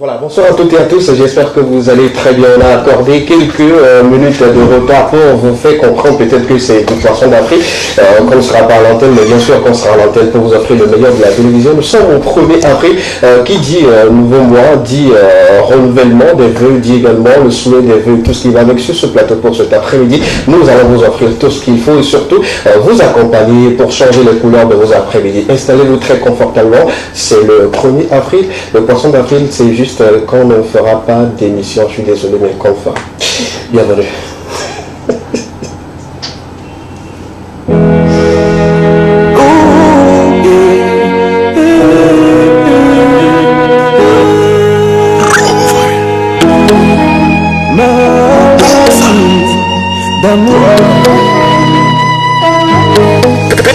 Voilà, bonsoir à toutes et à tous, j'espère que vous allez très bien. On a accordé quelques minutes de retard pour vous faire comprendre peut-être que c'est du poisson d'Afrique, qu'on ne sera pas à l'antenne, mais bien sûr qu'on sera à l'antenne pour vous offrir le meilleur de la télévision. Nous sommes au 1er avril, qui dit nouveau mois, dit renouvellement des vœux, dit également le souhait des vœux, tout ce qui va avec sur ce plateau pour cet après-midi. Nous allons vous offrir tout ce qu'il faut et surtout vous accompagner pour changer les couleurs de vos après-midi. Installez-vous très confortablement, c'est le 1er avril, le poisson d'avril c'est juste quand on ne fera pas d'émission, je suis désolé, mais qu'on le fera. Bienvenue.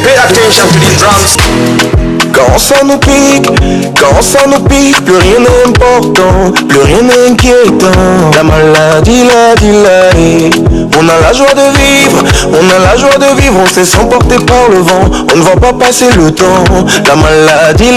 Pay attention to these drums. Quand ça nous pique, plus rien n'est important, plus rien n'est inquiétant. La maladie, on a la joie de vivre, on sait s'emporter par le vent, on ne va pas passer le temps. La maladie,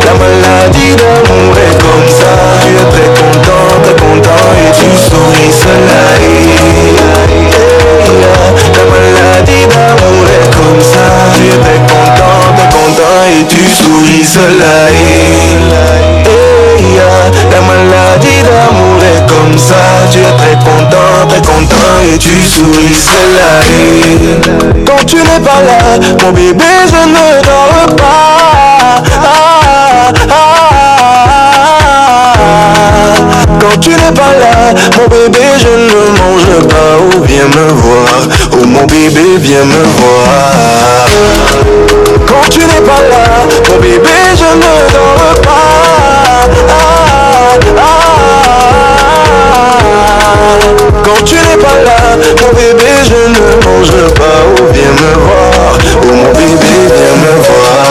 la maladie d'amour est comme ça. Tu es très content et tu souris cela. La maladie d'amour est comme ça. Tu es très content et tu souris cela. La maladie d'amour est comme ça. Tu es très content et tu souris cela. Quand tu n'es pas là, mon bébé, je ne dors pas. Quand tu n'es pas là, mon bébé, je ne mange pas. Oh, viens me voir, oh mon bébé, viens me voir. Quand tu n'es pas là, mon bébé, je ne dors pas. Quand tu n'es pas là, mon bébé, je ne mange pas. Oh, viens me voir, oh mon bébé, viens me voir.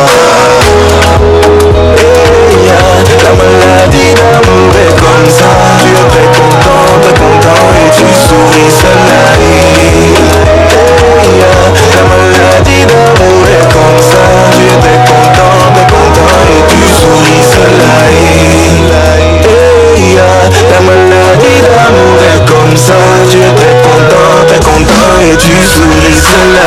La maladie d'amour est comme ça. Tu es très content et tu souris cela. La maladie d'amour est comme ça. Tu es très content et tu souris cela. La maladie d'amour est comme ça. Tu es très content et tu souris cela.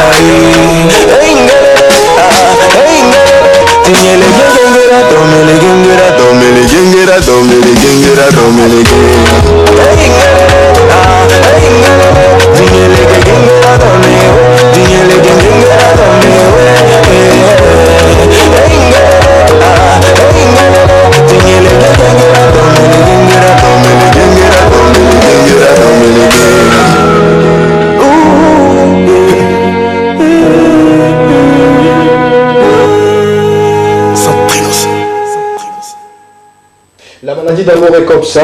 La maladie d'amour est comme ça,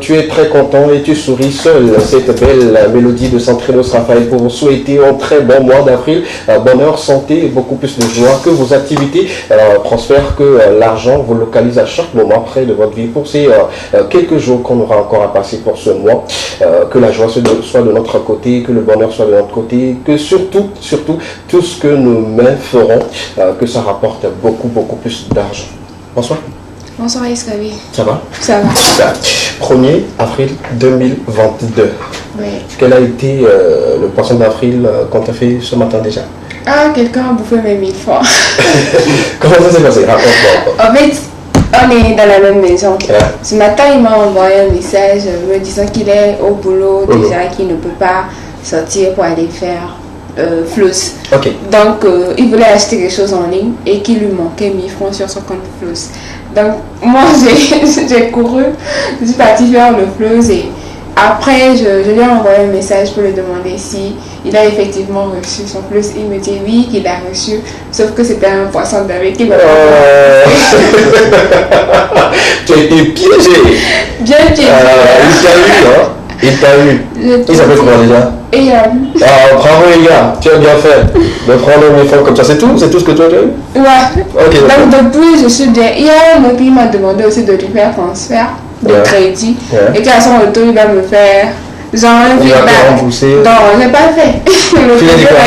tu es très content et tu souris seul. Cette belle mélodie de Centrinos Raphaël pour vous souhaiter un très bon mois d'avril, bonheur, santé et beaucoup plus de joie, que vos activités prospèrent, que l'argent vous localise à chaque moment près de votre vie pour ces quelques jours qu'on aura encore à passer pour ce mois, que la joie soit de notre côté, que le bonheur soit de notre côté, que surtout tout ce que nos mains feront, que ça rapporte beaucoup plus d'argent. Bonsoir. Bonsoir Escabi. Ça va? Ça va. Super. 1er avril 2022. Oui. Quel a été le poisson d'avril qu'on t'a fait ce matin déjà? Ah, quelqu'un a bouffé mes 1000 francs. Comment ça s'est passé? Raconte-moi. En fait, on est dans la même maison. Ouais. Ce matin, il m'a envoyé un message me disant qu'il est au boulot déjà, qu'il ne peut pas sortir pour aller faire Floss. Ok. Donc, il voulait acheter quelque chose en ligne et qu'il lui manquait 1000 francs sur son compte Floss. Donc, moi, j'ai couru, je suis partie faire le Floss et après, je lui ai envoyé un message pour lui demander si il a effectivement reçu son plus. Il me dit oui, qu'il a reçu, sauf que c'était un poisson d'avril qui m'a Tu as été piégé. Bien piégé. Il t'a eu, hein? Il t'a eu. Il s'appelle comment déjà? Et bravo les gars, tu as bien fait de prendre un uniforme comme ça. C'est tout ce que tu as eu? Ouais. Okay, donc depuis, je suis bien. Il y a un autre qui m'a demandé aussi de lui faire transfert de crédit. Et qu'à son retour, il va me faire genre un il va te rembourser. Non, je n'ai pas fait. Tu l'as dit quoi?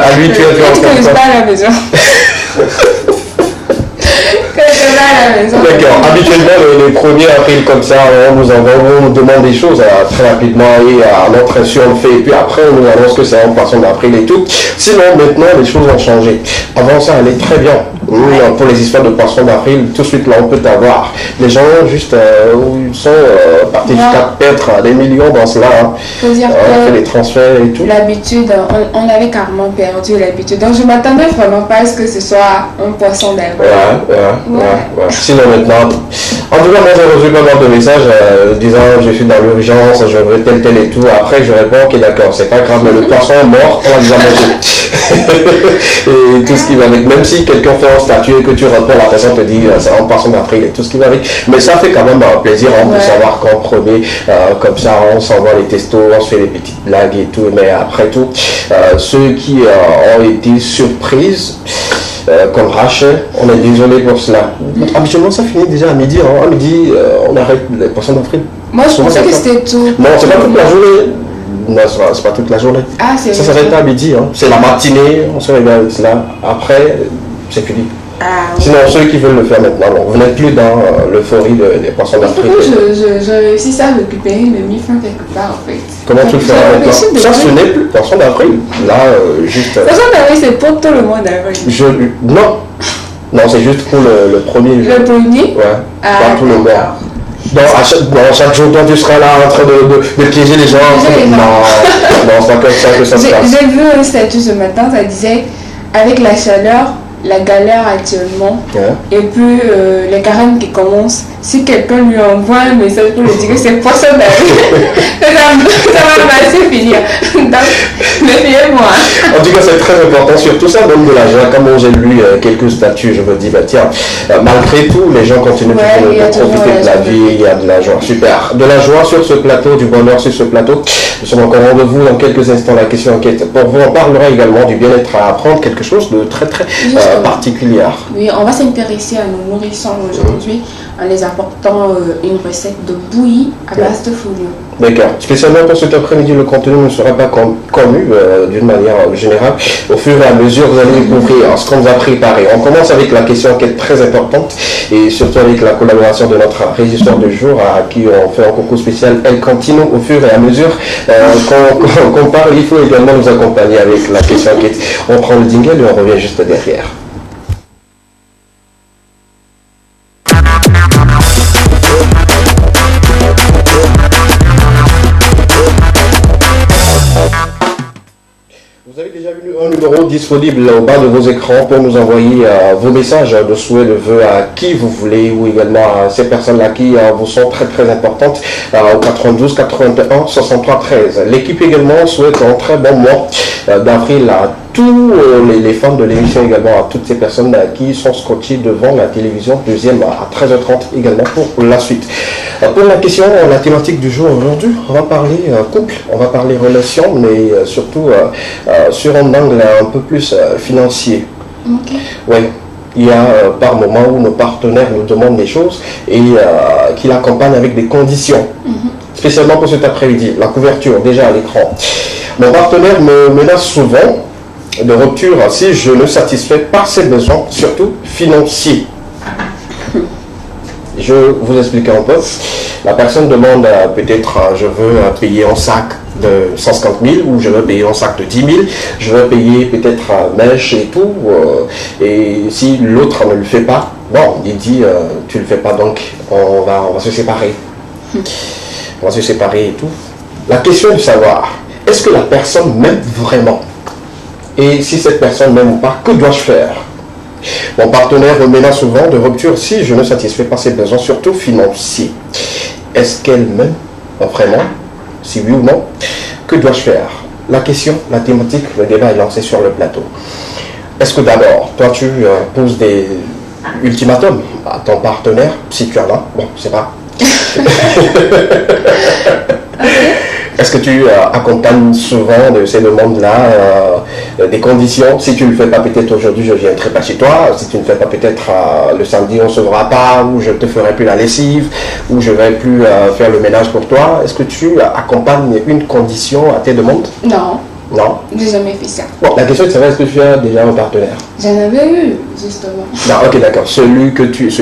À lui, tu as fait que je pas à la maison. D'accord. Habituellement, les premiers avril comme ça, on nous demande des choses très rapidement et à notre insu on le fait. Et puis après, on nous annonce que c'est un poisson d'avril et tout. Sinon, maintenant, les choses ont changé. Avant ça, allait très bien. Pour les histoires de poissons d'avril, tout de suite là, on peut avoir. Les gens juste sont partis jusqu'à perdre des millions dans cela. Faut dire on fait les transferts et tout. L'habitude, on avait carrément perdu l'habitude. Donc, je m'attendais vraiment pas à ce que ce soit un poisson d'avril. Ouais. Sinon maintenant, en tout cas moi j'ai reçu pas mal de messages disant je suis dans l'urgence, je veux tel et tout. Après je réponds ok d'accord, c'est pas grave, mais le poisson est mort, on l'a déjà mangé. Et tout ce qui va avec, même si quelqu'un fait un statut et que tu réponds, la personne te dit c'est un poisson d'avril et tout ce qui va avec. Mais ça fait quand même plaisir de savoir qu'en premier, comme ça on s'envoie les textos, on se fait des petites blagues et tout. Mais après tout, ceux qui ont été surprises, comme Rachel, on est désolé pour cela. Habituellement, ça finit déjà à midi. À midi, on arrête les poissons d'avril. Moi, je pensais que c'était tout. Non, c'est pas toute la journée. Non, c'est pas toute la journée. Ça s'arrête à midi. C'est la matinée, on se réveille avec cela. Après, c'est fini. Sinon, ceux qui veulent le faire maintenant, vous n'êtes plus dans l'euphorie des poissons d'avril. Je réussis à récupérer mes mi-fins quelque part en fait. Comment tu le fais maintenant? Ça, ce n'est plus poisson d'avril. Là, juste. Poisson d'avril, c'est pour tout le mois d'avril. Non, c'est juste pour le premier jour. Le premier? Ouais, pas tout le mois. Chaque jour, toi, tu seras là en train de piéger les gens. Non, c'est pas comme ça que ça se passe. J'ai vu un statut ce matin, ça disait avec la chaleur, la galère actuellement, et puis les carèmes qui commencent. Si quelqu'un lui envoie un message pour lui dire que c'est poisson d'avril, ça va passer finir. Donc, méfiez-moi. En tout cas, c'est très important. Surtout ça donne de la joie. Comme j'ai lu quelques statuts, je me dis, tiens, malgré tout, les gens continuent de profiter de la vie. Il y a de la joie. Super. De la joie sur ce plateau, du bonheur sur ce plateau. Nous sommes encore au rendez-vous dans quelques instants. La question enquête pour vous, on parlera également du bien-être à apprendre, quelque chose de très particulier. Oui, on va s'intéresser à nos nourrissons aujourd'hui en les apportant une recette de bouillie à base de fouillon. D'accord. Spécialement pour cet après-midi, le contenu ne sera pas connu d'une manière générale. Au fur et à mesure, vous allez découvrir ce qu'on vous a préparé. On commence avec la question qui est très importante et surtout avec la collaboration de notre régisseur du jour à qui on fait un concours spécial El Cantino. Au fur et à mesure qu'on parle, il faut également nous accompagner avec la question enquête. On prend le jingle et on revient juste derrière. Vous avez déjà vu un numéro disponible au bas de vos écrans pour nous envoyer vos messages de souhait, de vœux à qui vous voulez ou également à ces personnes-là qui vous sont très importantes au 92 81 63 13. L'équipe également souhaite un très bon mois d'avril à tous les fans de l'émission, également à toutes ces personnes qui sont scotchées devant la télévision, deuxième à 13h30 également pour la suite. Pour la question, la thématique du jour aujourd'hui, on va parler couple, on va parler relations, mais surtout sur un angle un peu plus financier. Oui, il y a par moment où nos partenaires nous demandent des choses et qui l'accompagnent avec des conditions. Spécialement pour cet après-midi, la couverture déjà à l'écran. Mon partenaire me menace souvent de rupture si je ne satisfais pas ses besoins, surtout financiers. Je vous explique un peu. La personne demande peut-être je veux payer un sac de 150 000 ou je veux payer un sac de 10 000, je veux payer peut-être mèche et tout. Et si l'autre ne le fait pas, bon, il dit tu ne le fais pas donc on va se séparer. On va se séparer et tout. La question est de savoir, est-ce que la personne m'aime vraiment? Et si cette personne m'aime ou pas, que dois-je faire? Mon partenaire me menace souvent de rupture si je ne satisfais pas ses besoins, surtout financiers. Est-ce qu'elle m'aime vraiment? si oui ou non, que dois-je faire? La question, la thématique, le débat est lancé sur le plateau. Est-ce que d'abord, toi tu poses des ultimatums à ton partenaire, si tu en as, bon, c'est pas. Est-ce que tu accompagnes souvent de ces demandes-là des conditions? Si tu ne le fais pas, peut-être aujourd'hui je ne viendrai pas chez toi. Si tu ne fais pas, peut-être le samedi on ne se verra pas, ou je ne te ferai plus la lessive, ou je ne vais plus faire le ménage pour toi. Est-ce que tu accompagnes une condition à tes demandes? Non. Non. J'ai jamais fait ça. Bon, la question c'est est-ce que tu as déjà un partenaire? J'en avais eu, justement. Non, ok, d'accord. Celui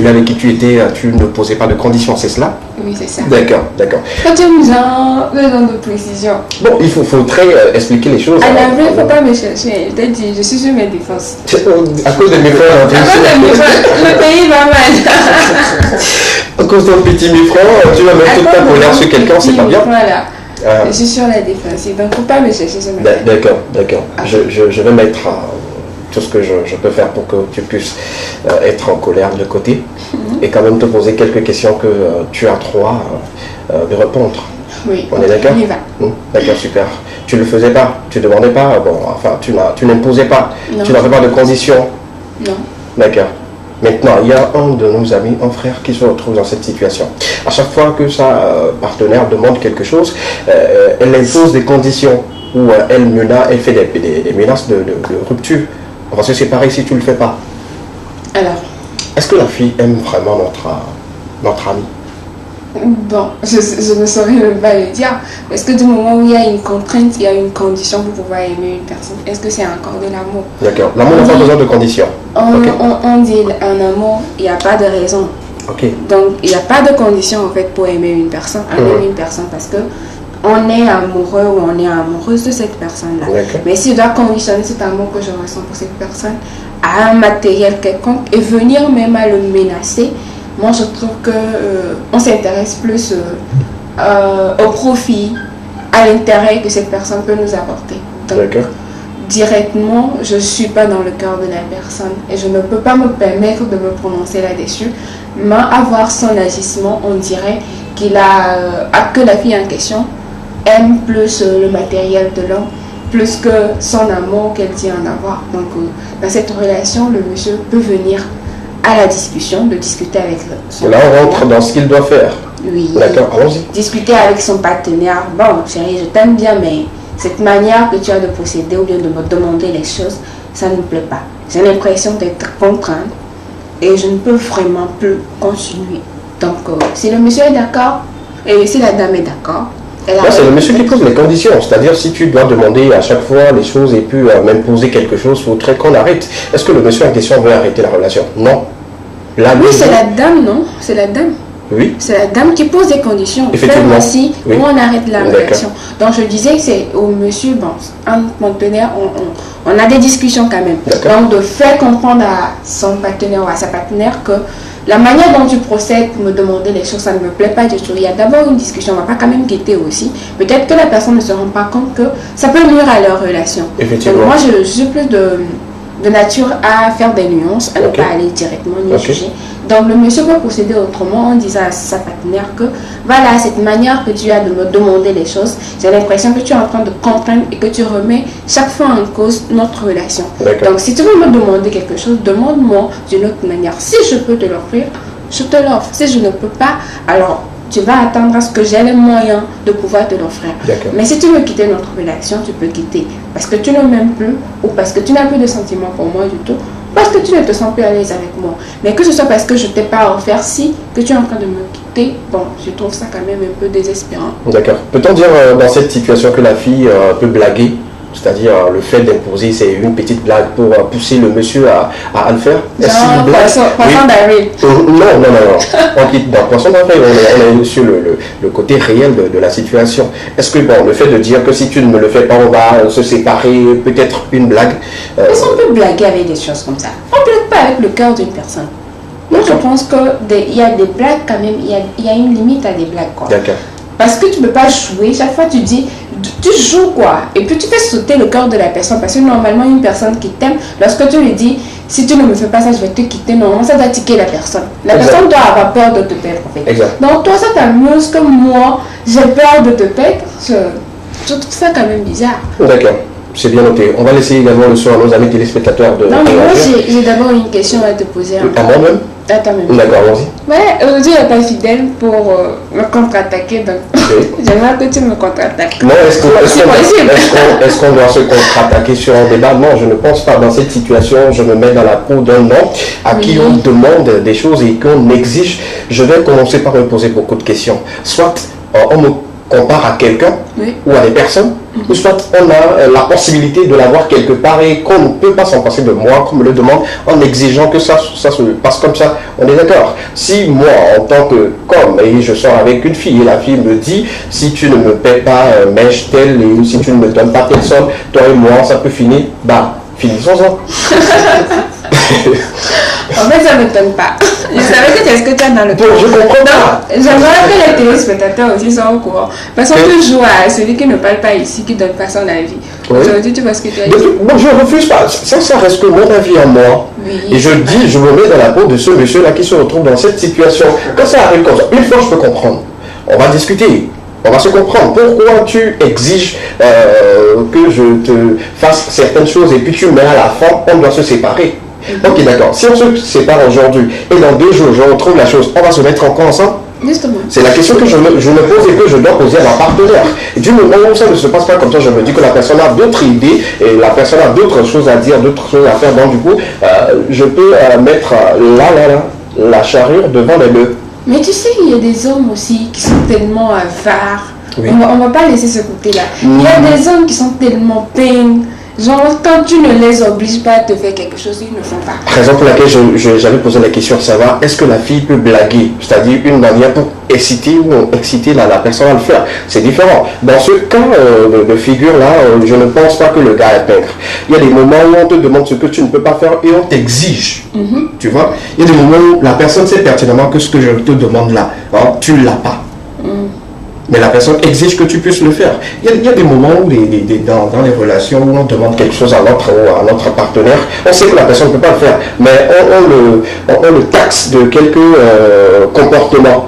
avec qui tu étais, tu ne posais pas de conditions, c'est cela? Oui, c'est ça. D'accord, d'accord. Quand tu as besoin de précision. Bon, il faudrait expliquer les choses. À la vraie, il ne faut pas me chercher. Je t'ai dit, je suis sur mes défenses. À cause de mes frères. À cause de mes frères, le pays va mal. À cause d'un petit mifron, tu vas mettre toute ta colère sur quelqu'un, c'est pas bien. Voilà. Je suis sur la défensive, donc il ne faut pas me chercher sur mes frères. D'accord, d'accord. Je vais mettre tout ce que je peux faire pour que tu puisses être en colère de côté et quand même te poser quelques questions que tu as droit de répondre. Oui, on est d'accord? On y va. D'accord, super. Tu ne le faisais pas, tu ne demandais pas, bon, enfin, tu n'imposais pas, non. Tu n'avais pas de conditions. Non. D'accord. Maintenant, il y a un de nos amis, un frère qui se retrouve dans cette situation. À chaque fois que sa partenaire demande quelque chose, elle impose des conditions ou elle fait des menaces de rupture. On va se séparer si tu ne le fais pas. Alors, est-ce que la fille aime vraiment notre ami? Bon, je ne saurais même pas le dire. Est-ce que du moment où il y a une contrainte, il y a une condition pour pouvoir aimer une personne, est-ce que c'est encore de l'amour? D'accord. L'amour n'a pas besoin de conditions. On dit en amour, il n'y a pas de raison. Okay. Donc, il n'y a pas de condition en fait pour aimer une personne. On aime une personne parce que on est amoureux ou on est amoureuse de cette personne-là. Mais si je dois conditionner cet amour que je ressens pour cette personne à un matériel quelconque et venir même à le menacer, moi je trouve que on s'intéresse plus au profit, à l'intérêt que cette personne peut nous apporter. Donc, directement, je ne suis pas dans le cœur de la personne et je ne peux pas me permettre de me prononcer là-dessus. Mais à voir son agissement, on dirait que la fille en question aime plus le matériel de l'homme, plus que son amour qu'elle dit en avoir. Donc, dans cette relation, le monsieur peut venir à la discussion, de discuter avec son partenaire. Là, on rentre dans ce qu'il doit faire. Oui. D'accord, allons-y. Discuter avec son partenaire. Bon, chérie, je t'aime bien, mais cette manière que tu as de procéder ou bien de me demander les choses, ça ne me plaît pas. J'ai l'impression d'être contrainte et je ne peux vraiment plus continuer. Donc, si le monsieur est d'accord et si la dame est d'accord, c'est le monsieur qui pose les conditions. C'est-à-dire, si tu dois demander à chaque fois les choses et puis même poser quelque chose, il faudrait qu'on arrête. Est-ce que le monsieur en question veut arrêter la relation? Non. Oui, c'est la dame, non? C'est la dame. Oui. C'est la dame qui pose des conditions. Effectivement. Voici où on arrête la relation. Donc je disais que c'est au monsieur, bon, un partenaire, on a des discussions quand même. Donc de faire comprendre à son partenaire ou à sa partenaire que la manière dont tu procèdes pour me demander les choses, ça ne me plaît pas du tout. Il y a d'abord une discussion, on ne va pas quand même quitter aussi. Peut-être que la personne ne se rend pas compte que ça peut nuire à leur relation. Effectivement. Donc moi je suis plus de nature à faire des nuances, à ne pas aller directement ni juger. Donc le monsieur peut procéder autrement en disant à sa partenaire que voilà, cette manière que tu as de me demander les choses, j'ai l'impression que tu es en train de contraindre et que tu remets chaque fois en cause notre relation. Donc si tu veux me demander quelque chose, demande-moi d'une autre manière. Si je peux te l'offrir, je te l'offre. Si je ne peux pas, alors tu vas attendre à ce que j'ai les moyens de pouvoir te l'offrir. Mais si tu veux quitter notre relation, tu peux quitter. Parce que tu ne m'aimes plus ou parce que tu n'as plus de sentiments pour moi du tout. Parce que tu ne te sens plus à l'aise avec moi. Mais que ce soit parce que je ne t'ai pas offert que tu es en train de me quitter, bon, je trouve ça quand même un peu désespérant. D'accord. Peut-on dire dans cette situation que la fille peut blaguer? C'est-à-dire le fait d'imposer, c'est une petite blague pour pousser le monsieur à le faire? Genre, poisson d'avril. Non. On quitte dans poisson d'avril, on est sur le côté réel de la situation. Est-ce que le fait de dire que si tu ne me le fais pas, on va se séparer, peut-être une blague? Est-ce qu'on peut blaguer avec des choses comme ça? On ne blague pas avec le cœur d'une personne. Moi, je pense qu'il y a des blagues quand même, il y a une limite à des blagues. D'accord. Parce que tu ne peux pas jouer, chaque fois tu dis, tu joues quoi, et puis tu fais sauter le cœur de la personne, parce que normalement une personne qui t'aime, lorsque tu lui dis, si tu ne me fais pas ça, je vais te quitter, normalement ça doit tiquer la personne. La personne doit avoir peur de te perdre en fait. Donc toi ça t'amuse que moi, j'ai peur de te perdre. Je trouve ça quand même bizarre. D'accord. C'est bien noté. On va laisser également le soin à nos amis téléspectateurs de... Non, mais moi, j'ai d'abord une question à te poser. À moi-même? À toi-même. D'accord, allons-y. Ouais, aujourd'hui, il n'y a pas fidèle pour me contre-attaquer, donc j'aimerais que tu me contre-attaques. Non, est-ce qu'on doit se contre-attaquer sur un débat? Non, je ne pense pas. Dans cette situation, je me mets dans la peau d'un homme à qui on demande des choses et qu'on exige. Je vais commencer par me poser beaucoup de questions. Soit on me compare à quelqu'un ou à des personnes, ou soit on a la possibilité de l'avoir quelque part et qu'on ne peut pas s'en passer de moi, qu'on me le demande, en exigeant que ça se passe comme ça. On est d'accord. Si moi, en tant qu'homme, et je sors avec une fille, et la fille me dit, si tu ne me paies pas mèche telle, et si tu ne me donnes pas telle somme, toi et moi, ça peut finir, bah, finissons-en. En fait, ça ne m'étonne pas. Je savais que c'est ce que tu as dans le Bon, je comprends pas. J'aimerais que les téléspectateurs aussi soient au courant. Parce qu'on peut jouer à celui qui ne parle pas ici, qui ne donne pas son avis. Aujourd'hui, tu vois ce que tu as dit. Bon, je ne refuse pas. Ça reste que mon avis à moi. Oui. Et je dis, je me mets dans la peau de ce monsieur-là qui se retrouve dans cette situation. Quand ça arrive comme ça, une fois je peux comprendre. On va discuter. On va se comprendre. Pourquoi tu exiges que je te fasse certaines choses et puis tu mets à la fin, on doit se séparer. Ok, d'accord. Si on se sépare aujourd'hui et dans 2 jours, je retrouve la chose, on va se mettre encore ensemble? Justement. C'est la question que je me pose et que je dois poser à ma partenaire. Et du moment où ça ne se passe pas comme ça, je me dis que la personne a d'autres idées et la personne a d'autres choses à dire, d'autres choses à faire. Donc du coup, je peux mettre la charrue devant les bœufs. Mais tu sais, il y a des hommes aussi qui sont tellement avares. Oui. On va pas laisser ce côté-là. Il y a des hommes qui sont tellement peignes. Genre, quand tu ne les obliges pas à te faire quelque chose, ils ne font pas. Raison pour laquelle j'avais posé la question de savoir, est-ce que la fille peut blaguer? C'est-à-dire une manière pour exciter ou exciter la personne à le faire. C'est différent. Dans ce cas de figure-là, je ne pense pas que le gars est pingre. Il y a des moments où on te demande ce que tu ne peux pas faire et on t'exige. Tu vois? Il y a des moments où la personne sait pertinemment que ce que je te demande là, tu ne l'as pas. Mais la personne exige que tu puisses le faire. Il y a des moments où dans les relations où on demande quelque chose à notre partenaire, on sait que la personne ne peut pas le faire, mais on le taxe de quelques comportements.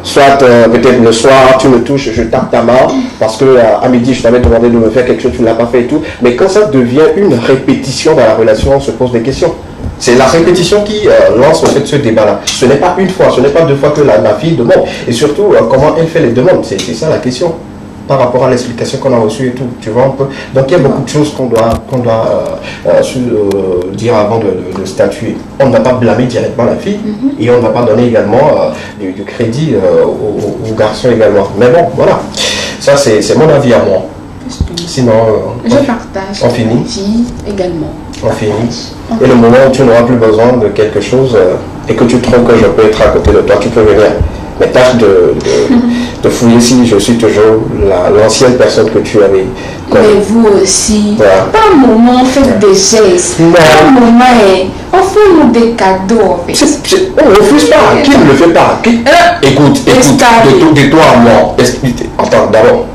Soit peut-être le soir, tu me touches, je tape ta main, parce que à midi, je t'avais demandé de me faire quelque chose, tu ne l'as pas fait et tout. Mais quand ça devient une répétition dans la relation, on se pose des questions. C'est la répétition qui lance en fait ce débat-là. Ce n'est pas une fois, ce n'est pas 2 fois que la fille demande. Et surtout, comment elle fait les demandes. C'est ça la question. Par rapport à l'explication qu'on a reçue et tout. Tu vois un peu. Donc il y a beaucoup de choses qu'on doit dire avant de statuer. On ne va pas blâmer directement la fille. Et on ne va pas donner également du crédit aux garçons également. Mais bon, voilà. Ça, c'est mon avis à moi. Sinon, je partage. On finit. Fille également. On finit. Et le moment où tu n'auras plus besoin de quelque chose et que tu trouves que je peux être à côté de toi, tu peux venir. Mais tâche de fouiller si je suis toujours l'ancienne personne que tu avais. Mais vous aussi. Voilà. Pas un moment, faites des gestes. Non. Pas un moment, offrez-nous des cadeaux. En fait. On ne refuse pas. Qui ne le fait pas? Écoute, de toi à moi. Attends, d'abord,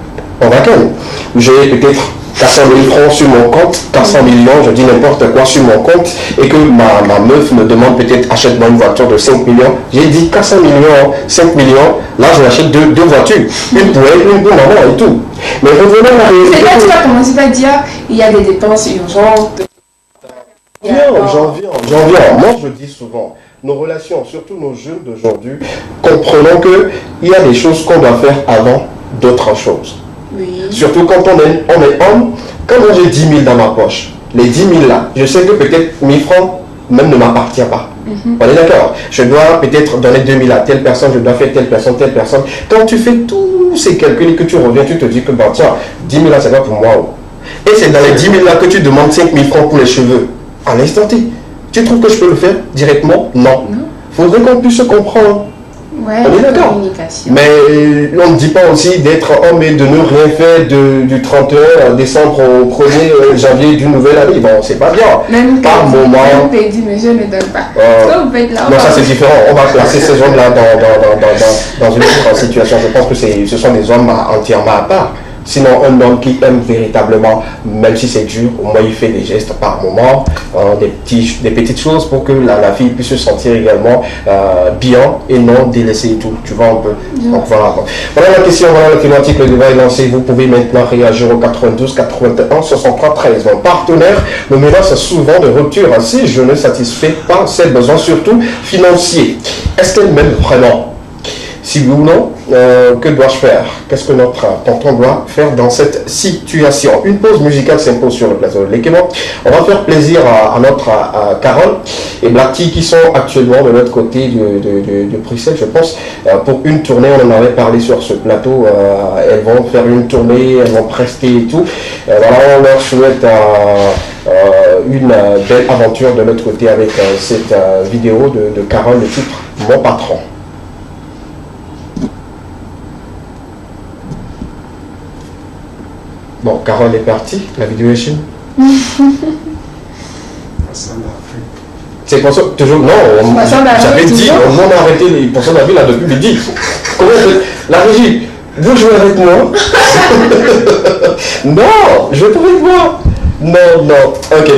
on va calme. J'ai peut-être 400 000 francs sur mon compte, 400 millions, je dis n'importe quoi sur mon compte, et que ma meuf me demande peut-être achète-moi une voiture de 5 millions. J'ai dit 400 millions, 5 millions, là je l'achète deux voitures, une pour elle, une pour maman et tout. Mais revenons à la réalité. C'est là que tu vas commencer par dire il y a des dépenses urgentes. J'en viens. Moi je dis souvent, nos relations, surtout nos jeunes d'aujourd'hui, comprenons qu'il y a des choses qu'on doit faire avant d'autres choses. Oui. Surtout quand on est homme, quand moi j'ai 10 000 dans ma poche, les 10 000 là, je sais que peut-être 1000 francs même ne m'appartient pas. On est d'accord? Je dois peut-être donner 2 000 à telle personne, je dois faire telle personne. Quand tu fais tous ces calculs et que tu reviens, tu te dis que bon tiens, 10 000 là c'est pas pour moi. Et c'est dans les 10 000 là que tu demandes 5 000 francs pour les cheveux. À l'instant T. Tu trouves que je peux le faire directement? Non. Faudrait qu'on puisse se comprendre. Ouais, on est d'accord. Mais on ne dit pas aussi d'être homme et de ne rien faire du 31 décembre au 1er janvier d'une nouvelle année. Bon, c'est pas bien. Même par moment. Même dit, mais je ne donne pas. Non, ça c'est différent. On va classer ces hommes-là dans une autre situation. Je pense que ce sont des hommes entièrement à part. Sinon, un homme qui aime véritablement, même si c'est dur, au moins il fait des gestes par moment, des petites choses pour que la fille puisse se sentir également bien et non délaissée et tout. Tu vois un peu. Donc voilà la question, voilà la thématique, le débat est lancé. Vous pouvez maintenant réagir au 92 81 63 13. Mon partenaire me menace souvent de rupture si je ne satisfais pas ses besoins, surtout financiers. Est-ce qu'elle m'aime vraiment? Si oui ou non, que dois-je faire? Qu'est-ce que notre tonton doit faire dans cette situation? Une pause musicale s'impose sur le plateau de l'équipement. On va faire plaisir à notre Carole et Blacky qui sont actuellement de l'autre côté de Bruxelles, je pense, pour une tournée. On en avait parlé sur ce plateau. Elles vont faire une tournée, elles vont prester et tout. Voilà, on leur souhaite une belle aventure de l'autre côté avec cette vidéo de Carole, le titre Mon Patron. Bon, Carole est partie, la vidéo est chine. C'est pour ça, toujours, non, j'avais dit, on a arrêté les pourcents d'avis là depuis midi. Comment on fait? La régie, vous jouez avec moi? Non, je vais pas avec moi. Non, ok,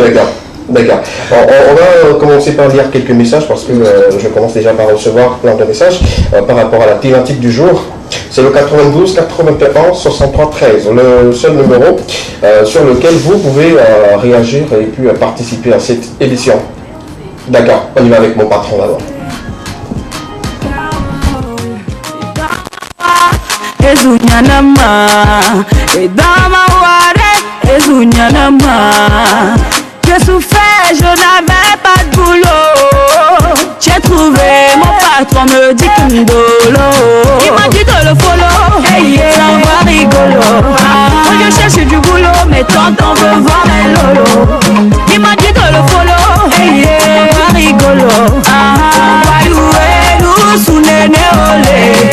d'accord. On va commencer par lire quelques messages parce que je commence déjà par recevoir plein de messages par rapport à la thématique du jour. C'est le 92 81 63 13, le seul numéro sur lequel vous pouvez réagir et puis participer à cette édition. D'accord, on y va avec mon patron d'abord. Je souffrais, je n'avais pas de boulot. J'ai trouvé mon patron, me dit que m'dolo. Il m'a dit de le follow, ça va rigolo. Moi je cherche du boulot, mais tonton veut voir mes lolos. Il m'a dit de le follow, ça va rigolo. Wayoué, nous sous les néolés.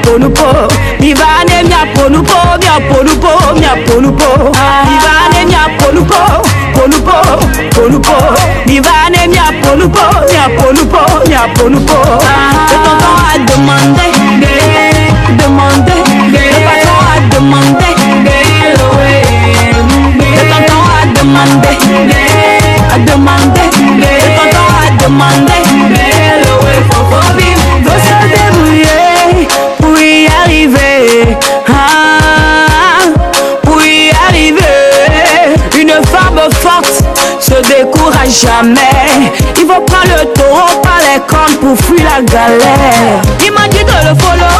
Ponupo, mi va ne mia ponupo, mia ponupo. Mi va ne mia ponupo, mi va ne mia ponupo. Le tonton a demandé, le patron a demandé, le tonton a demandé, le tonton a demandé, faut se débrouiller pour y arriver. Pour y arriver, une femme forte se décourage jamais. Il faut prendre le taureau par les cornes pour fuir la galère. Il m'a dit de le follow,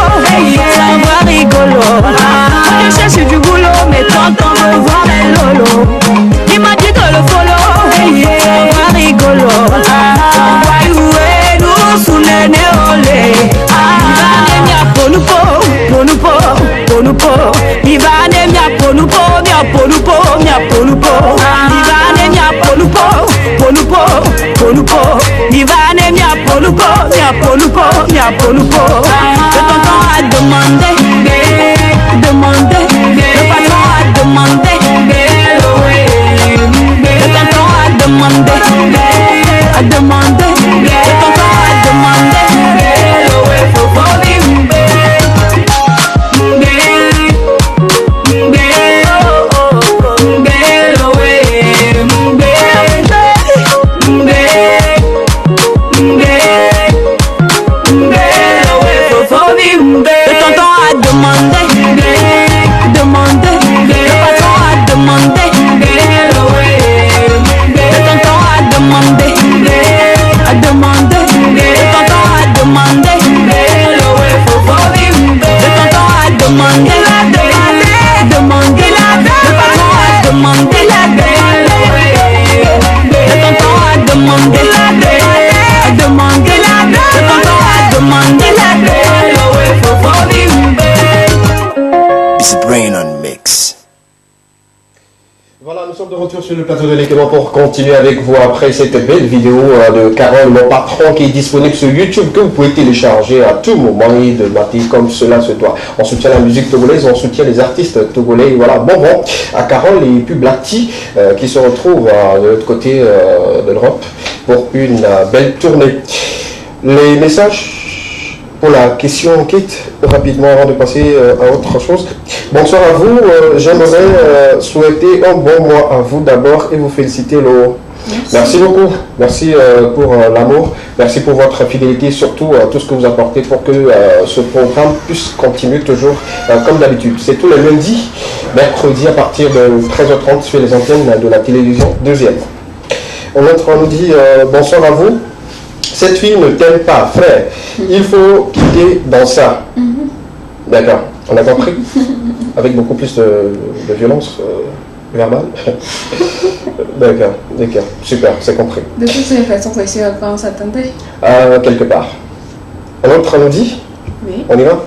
ça va rigolo. Je cherche du boulot, mais tonton veut voir mes lolos. Il m'a dit de le follow, ça va rigolo. Wayoué, nous sous les néolés. Ponupo, mi va ne mia ponupo. Mi va ne mia ponupo. Le tonton a demandé, le patron a demandé, le tonton a demandé, le tonton a demandé, faut vivre. Voilà, nous sommes de retour sur le plateau de l'équipement pour continuer avec vous après cette belle vidéo de Carole, mon patron, qui est disponible sur YouTube, que vous pouvez télécharger à tout moment et de mater comme cela se doit. On soutient la musique togolaise, on soutient les artistes togolais. Voilà, bon, à Carole et puis Blacky qui se retrouvent de l'autre côté de l'Europe pour une belle tournée. Les messages pour la question kit, rapidement avant de passer à autre chose. Bonsoir à vous, j'aimerais souhaiter un bon mois à vous d'abord et vous féliciter Lo. Merci beaucoup, merci pour l'amour, merci pour votre fidélité, surtout tout ce que vous apportez pour que ce programme puisse continuer toujours comme d'habitude. C'est tous les lundis, mercredi à partir de 13h30 sur les antennes de la télévision deuxième. On nous dit bonsoir à vous. Cette fille ne t'aime pas, frère. Il faut quitter dans ça. D'accord, on a compris. Avec beaucoup plus de violence verbale. D'accord, super, c'est compris. De toutes les façons, c'est sûr qu'on s'attendait. Quelque part. Un autre nous dit. Oui. On y va.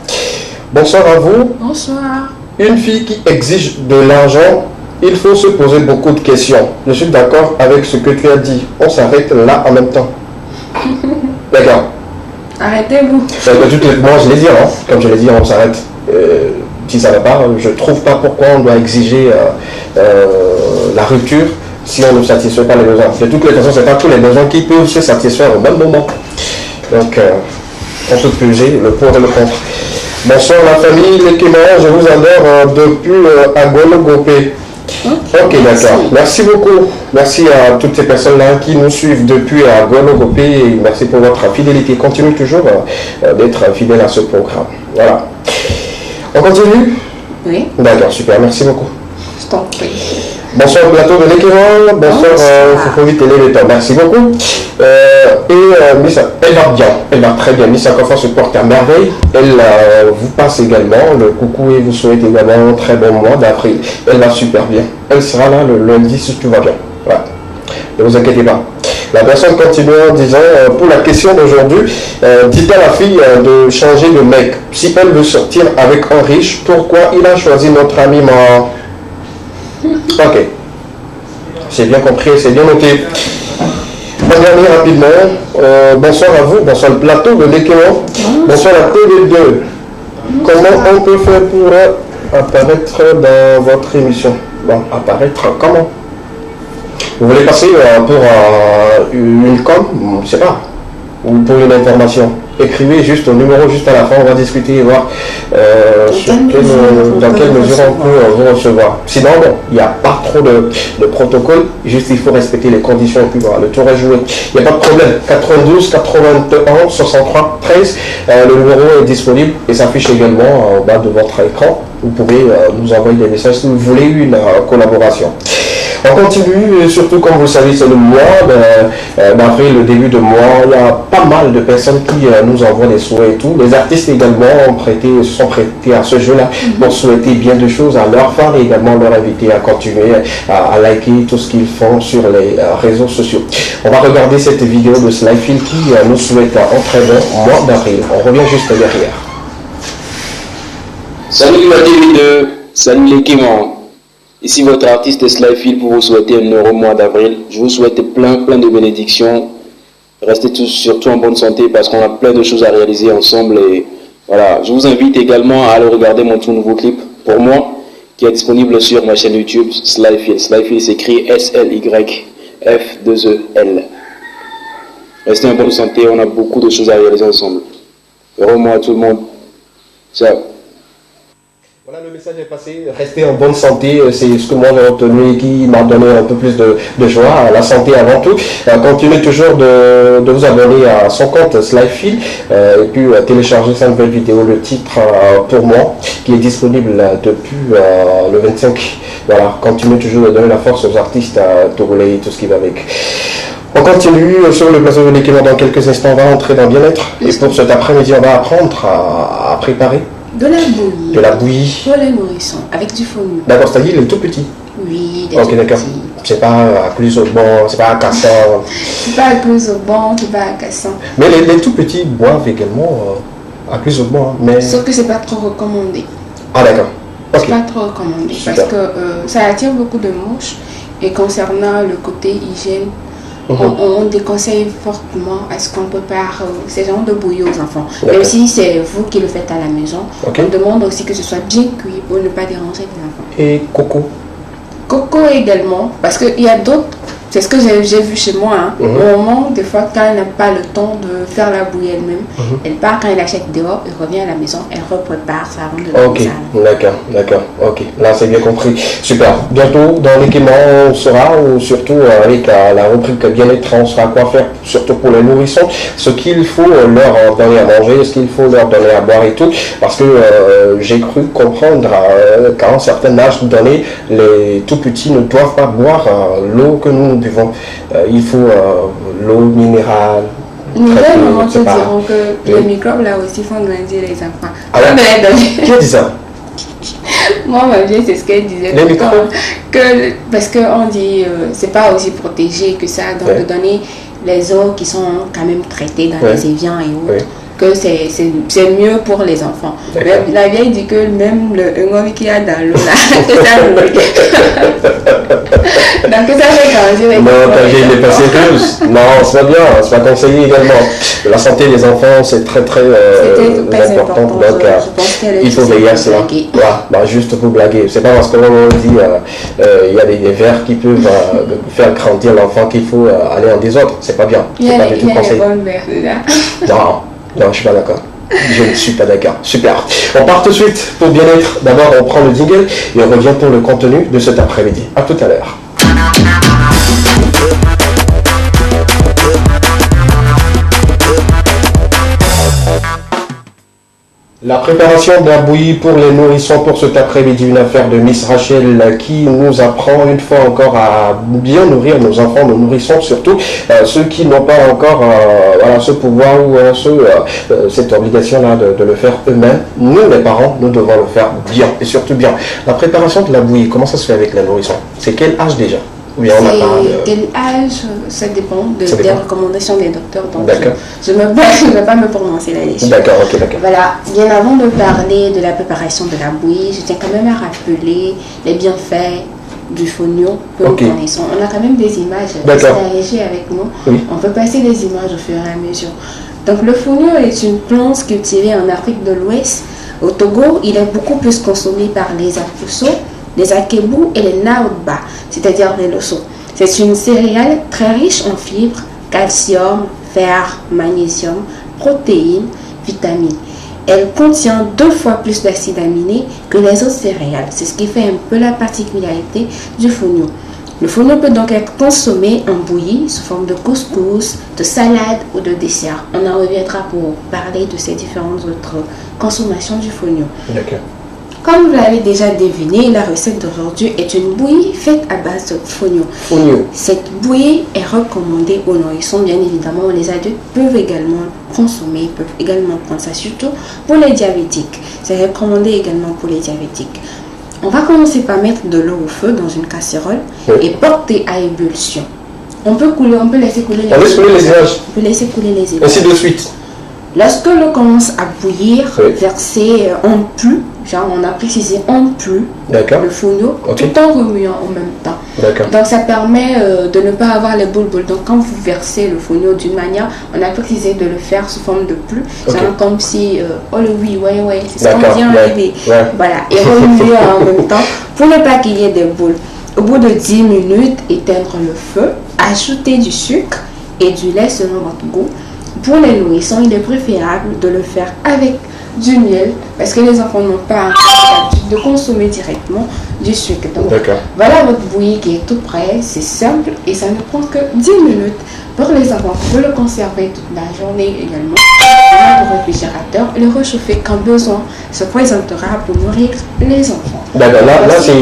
Bonsoir à vous. Bonsoir. Une fille qui exige de l'argent, il faut se poser beaucoup de questions. Je suis d'accord avec ce que tu as dit. On s'arrête là en même temps. D'accord. Arrêtez-vous. Moi je l'ai dit, hein. Comme je l'ai dit, on s'arrête. Si ça ne va pas, je ne trouve pas pourquoi on doit exiger la rupture si on ne satisfait pas les besoins. De toutes les façons, ce n'est pas tous les besoins qui peuvent se satisfaire au même moment. Donc, on peut peser le pour et le contre. Bonsoir la famille, les Kémans, je vous adore depuis Agologopé. Ok, d'accord. Merci beaucoup. Merci à toutes ces personnes-là qui nous suivent depuis Agologopé et merci pour votre fidélité. Continuez toujours d'être fidèle à ce programme. Voilà. On continue? Oui. D'accord, super, merci beaucoup. Je t'en prie. Bonsoir au plateau de l'équivalent, bonsoir Fofovi Télé le temps, merci beaucoup. Missa, elle va bien, elle va très bien. Missa Kofa se porte à merveille. Elle vous passe également le coucou et vous souhaite également un très bon mois d'avril. Elle va super bien. Elle sera là le lundi si tout va bien. Voilà. Ne vous inquiétez pas. La personne continue en disant, pour la question d'aujourd'hui, dites à la fille de changer de mec. Si elle veut sortir avec un riche, pourquoi il a choisi notre ami mort? Ok. C'est bien compris, c'est bien noté. On dernier rapidement. Bonsoir à vous, bonsoir le plateau de l'équivalent. Bonsoir la TV2. Comment on peut faire pour apparaître dans votre émission? Bon, apparaître comment? Vous voulez passer pour une com? Je ne sais pas. Ou pour une information? Écrivez juste au numéro juste à la fin, on va discuter et voir dans quelle mesure on peut vous recevoir. Sinon, bon, il n'y a pas trop de protocole, juste il faut respecter les conditions et puis voilà, le tour est joué. Il n'y a pas de problème. 92 81 63 13, le numéro est disponible et s'affiche également en bas de votre écran. Vous pouvez nous envoyer des messages si vous voulez une collaboration. On continue, surtout comme vous le savez, c'est le mois d'avril, le début de mois. Il y a pas mal de personnes qui nous envoient des souhaits et tout. Les artistes également se sont prêtés à ce jeu-là pour souhaiter bien de choses à leurs fans et également leur inviter à continuer à liker tout ce qu'ils font sur les réseaux sociaux. On va regarder cette vidéo de Slyfield qui nous souhaite un très bon mois d'avril. On revient juste derrière. Salut la TV2, salut les Kémans. Ici votre artiste Slyfield pour vous souhaiter un heureux mois d'avril. Je vous souhaite plein de bénédictions. Restez tous surtout en bonne santé parce qu'on a plein de choses à réaliser ensemble. Et voilà, je vous invite également à aller regarder mon tout nouveau clip pour moi qui est disponible sur ma chaîne YouTube Slyfield. Slyfield s'écrit SLYF2EL. Restez en bonne santé, on a beaucoup de choses à réaliser ensemble. Heureux mois à tout le monde. Ciao. Voilà, le message est passé. Restez en bonne santé, c'est ce que moi j'ai retenu et qui m'a donné un peu plus de joie. La santé avant tout. Continuez toujours de vous abonner à son compte Slyfield et puis télécharger sa nouvelle vidéo, le titre pour moi, qui est disponible depuis le 25. Voilà, continuez toujours de donner la force aux artistes togolais et tout ce qui va avec. On continue sur le plateau de l'équivalent dans quelques instants. On va entrer dans bien-être. Et pour cet après-midi, on va apprendre à préparer. De la bouillie. De la bouillie. Pour les nourrissons, avec du fondue. D'accord, c'est-à-dire il est tout petit. Oui, ok, d'accord. C'est pas à plus au bon, c'est pas à cassant. C'est pas à plus au bon, c'est pas à cassant. Mais les tout petits boivent également à plus au bon. Hein, mais... Sauf que c'est pas trop recommandé. Ah d'accord. Okay. C'est pas trop recommandé. Super. Parce que ça attire beaucoup de mouches. Et concernant le côté hygiène, on déconseille fortement à ce qu'on prépare ces genres de bouillie aux enfants. Même si c'est vous qui le faites à la maison, on demande aussi que ce soit bien cuit pour ne pas déranger les enfants. Et coco? Coco également, parce qu'il y a d'autres C'est ce que j'ai vu chez moi. Hein. Au moment, des fois, quand elle n'a pas le temps de faire la bouillie elle-même, elle part quand elle achète dehors, elle revient à la maison, elle reprépare ça avant de Ok, d'accord, ok. Là, c'est bien compris. Super. Bientôt, dans l'équipement, on sera, ou surtout avec la rubrique bien-être, on saura quoi faire, surtout pour les nourrissons, ce qu'il faut leur donner à manger, ce qu'il faut leur donner à boire et tout. Parce que j'ai cru comprendre qu'à un certain âge donné, les tout petits ne doivent pas boire l'eau que nous buvons. Il faut l'eau minérale. Nouvelle maman te diront que les microbes là aussi font grandir les enfants. Ah ouais? Qui a dit ça? Moi, ma vieille, c'est ce qu'elle disait. Les microbes? Parce qu'on dit c'est pas aussi protégé que ça, donc de donner les eaux qui sont quand même traitées dans les évians et autres. Que c'est mieux pour les enfants. Mais la vieille dit que même le ngom qu'il y a dans l'eau là, que ça nourrit. Donc ça fait grandir les enfants. Non, ta vieille n'est pas sérieuse. Non, c'est pas bien, c'est pas conseillé également. La santé des enfants, c'est très important. Donc il faut veiller à cela. Voilà, juste pour blaguer. C'est pas parce qu'on dit il y a des vers qui peuvent faire grandir l'enfant qu'il faut aller en désordre. C'est pas bien. C'est pas du tout conseillé. Non, je suis pas d'accord. Je ne suis pas d'accord. Super. On part tout de suite pour bien-être. D'abord, on prend le jingle et on revient pour le contenu de cet après-midi. À tout à l'heure. La préparation de la bouillie pour les nourrissons pour cet après-midi, une affaire de Miss Rachel qui nous apprend une fois encore à bien nourrir nos enfants, nos nourrissons, surtout ceux qui n'ont pas encore ce pouvoir ou cette obligation-là de le faire eux-mêmes. Nous, les parents, nous devons le faire bien et surtout bien. La préparation de la bouillie, comment ça se fait avec la nourrisson? C'est quel âge déjà? Quel âge, ça dépend des recommandations des docteurs. Donc je ne vais pas me prononcer là-dessus. D'accord. Voilà, bien avant de parler de la préparation de la bouillie, je tiens quand même à rappeler les bienfaits du fonio que nous connaissons. On a quand même des images. Parce que la régie avec nous, on peut passer des images au fur et à mesure. Donc le fonio est une plante cultivée en Afrique de l'Ouest. Au Togo, il est beaucoup plus consommé par les Afuso, les Akebou et les Naoba, c'est-à-dire les Loso. C'est une céréale très riche en fibres, calcium, fer, magnésium, protéines, vitamines. Elle contient 2 fois plus d'acides aminés que les autres céréales. C'est ce qui fait un peu la particularité du fonio. Le fonio peut donc être consommé en bouillie sous forme de couscous, de salade ou de dessert. On en reviendra pour parler de ces différentes autres consommations du fonio. D'accord. Comme vous l'avez déjà deviné, la recette d'aujourd'hui est une bouillie faite à base de fonio. Cette bouillie est recommandée aux nourrissons, bien évidemment. Les adultes peuvent également consommer, peuvent également prendre ça, surtout pour les diabétiques. C'est recommandé également pour les diabétiques. On va commencer par mettre de l'eau au feu dans une casserole et porter à ébullition. On peut laisser couler les images. On peut laisser couler les images. Ainsi de suite. Lorsque l'eau commence à bouillir, verser en plus, on a précisé en plus le fonio, tout en remuant en même temps. Donc ça permet de ne pas avoir les boules. Donc quand vous versez le fonio d'une manière, on a précisé de le faire sous forme de plus. Comme si, c'est ce qu'on dit en bébé. Voilà, et remuer en même temps pour ne pas qu'il y ait des boules. Au bout de 10 minutes, éteindre le feu, ajouter du sucre et du lait selon votre goût. Pour les nourrissons, il est préférable de le faire avec du miel parce que les enfants n'ont pas l'habitude de consommer directement du sucre. Donc voilà votre bouillie qui est tout prêt, c'est simple et ça ne prend que 10 minutes. Pour les enfants, vous pouvez le conserver toute la journée également dans le réfrigérateur et le réchauffer quand besoin se présentera pour nourrir les enfants. D'accord, là c'est...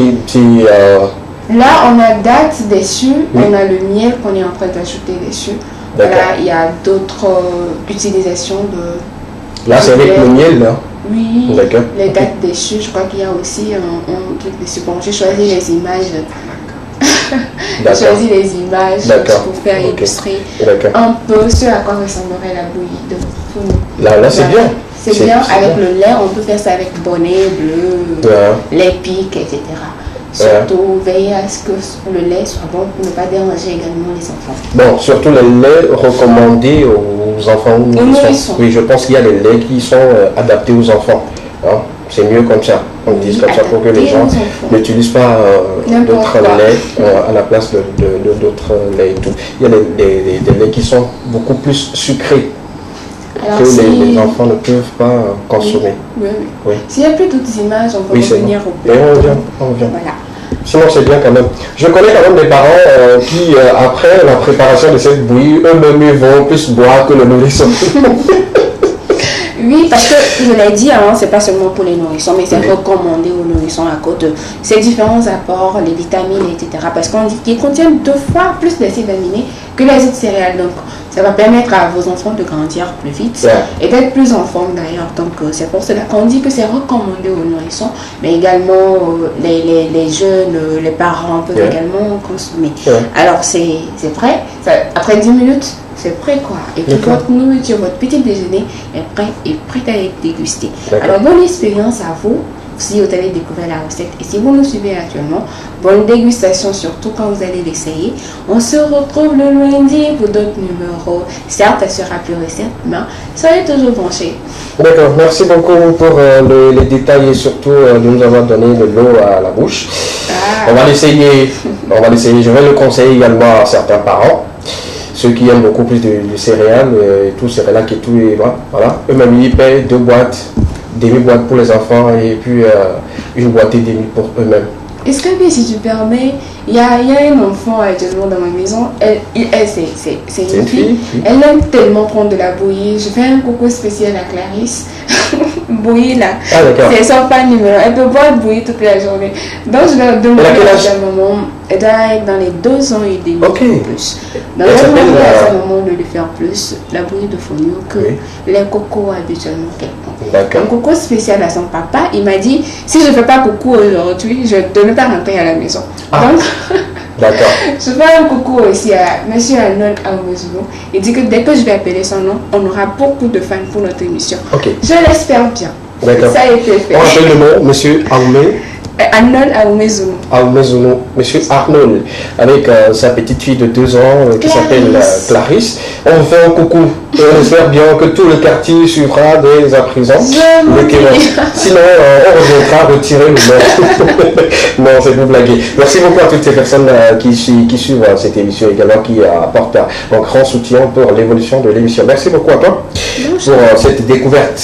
Là, on a date dessus, on a le miel qu'on est en train d'ajouter dessus. Voilà, il y a d'autres utilisations de... Là, c'est avec le miel, là? Oui, les dates dessus, je crois qu'il y a aussi un truc dessus. Bon, j'ai choisi les images. J'ai choisi les images pour faire illustrer un peu ce à quoi ressemblerait la bouillie de fonio. Là, c'est bien. C'est bien, avec le lait, on peut faire ça avec bonnet, bleu, lait pique, etc. Surtout, veiller à ce que le lait soit bon pour ne pas déranger également les enfants. Bon, surtout les laits recommandés aux enfants. Oui, je pense qu'il y a des laits qui sont adaptés aux enfants. C'est mieux comme ça. On dit comme ça pour que les gens n'utilisent pas d'autres laits à la place d'autres laits et tout. Il y a des laits qui sont beaucoup plus sucrés. Alors, que les enfants ne peuvent pas consommer. Oui. S'il n'y a plus d'autres images, on peut revenir au plat. On revient. Voilà. Sinon, c'est bien quand même. Je connais quand même des parents qui, après la préparation de cette bouillie, eux-mêmes vont plus boire que le nourrisson. Oui, parce que je l'ai dit, hein, c'est pas seulement pour les nourrissons, mais c'est recommandé aux nourrissons à cause de ces différents apports, les vitamines, etc. Parce qu'on dit qu'ils contiennent 2 fois plus d'acides aminés que les autres céréales. Donc, ça va permettre à vos enfants de grandir plus vite et d'être plus en forme d'ailleurs. Donc, c'est pour cela qu'on dit que c'est recommandé aux nourrissons, mais également les jeunes, les parents peuvent également consommer. Alors, c'est vrai, après 10 minutes, c'est prêt quoi. Et puis votre nourriture, votre petit déjeuner est prêt à être dégusté. Alors, bonne expérience à vous si vous avez découvert la recette. Et si vous nous suivez actuellement, bonne dégustation surtout quand vous allez l'essayer. On se retrouve le lundi pour d'autres numéros. Certes, elle sera plus recette, mais soyez toujours branchés. D'accord, merci beaucoup pour les détails et surtout de nous avoir donné de l'eau à la bouche. On va l'essayer. Je vais le conseiller également à certains parents. Ceux qui aiment beaucoup plus de céréales, tout céréales et tout, et voilà. Eux-mêmes, ils payent 2 boîtes, demi-boîtes pour les enfants et puis une boîte et demie pour eux-mêmes. Est-ce que, si tu permets, il y a un enfant actuellement dans ma maison, c'est une fille. Elle aime tellement prendre de la bouillie. Je fais un coucou spécial à Clarisse. Bouillie là, c'est son pas numéro. Elle peut boire bouillie toute la journée. Donc je vais demander à sa maman, elle doit être dans les 2 ans et demi plus. Donc je vais demander à sa maman de lui faire plus la bouillie de fonio que les cocos habituellement qu'elle. Un coucou spécial à son papa. Il m'a dit, si je ne fais pas coucou aujourd'hui, je ne vais pas rentrer à la maison. Donc, d'accord. Je fais un coucou aussi à M. Arnold Aoumezoulou. Il dit que dès que je vais appeler son nom, on aura beaucoup de fans pour notre émission. Je l'espère bien. D'accord. Ça a été fait. On appelle le nom, M. Arnold Aoumezoulou. Monsieur Arnold, avec sa petite fille de 2 ans qui s'appelle Clarisse. On fait un coucou. On espère bien que tout le quartier suivra des à présent. Sinon, on reviendra retirer le nom. Non, c'est pour blaguer. Merci beaucoup à toutes ces personnes qui suivent cette émission également, qui apportent un grand soutien pour l'évolution de l'émission. Merci beaucoup à toi pour cette découverte.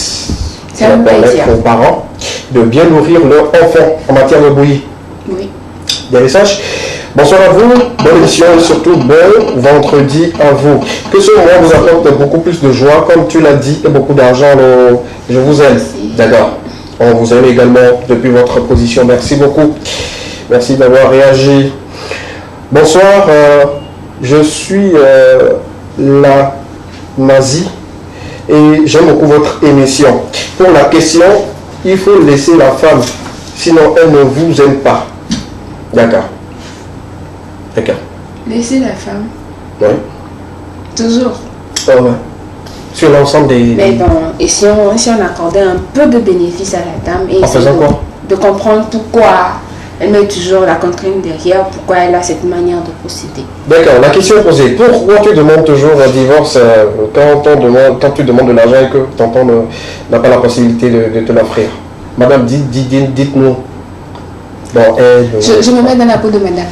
Ça va permettre aux parents de bien nourrir leurs enfants en matière de bouillie. Oui. Des messages. Bonsoir à vous, bonne émission et surtout bon vendredi à vous. Que ce moment vous apporte beaucoup plus de joie, comme tu l'as dit, et beaucoup d'argent. Je vous aime. D'accord. On vous aime également depuis votre position. Merci beaucoup. Merci d'avoir réagi. Bonsoir, je suis la Mazie et j'aime beaucoup votre émission. Pour la question, il faut laisser la femme, sinon elle ne vous aime pas. D'accord. Laisser la femme. Oui. Toujours. Oh, ouais. Sur l'ensemble des... Mais bon, et si on accordait un peu de bénéfice à la dame et en faisant quoi? De comprendre pourquoi elle met toujours la contrainte derrière, pourquoi elle a cette manière de procéder. D'accord, la question est posée. Pourquoi tu demandes toujours un divorce quand tu demandes de l'argent et que ton enfant n'a pas la possibilité de te l'offrir? Madame, dites-nous. Bon, je me mets dans la peau de madame.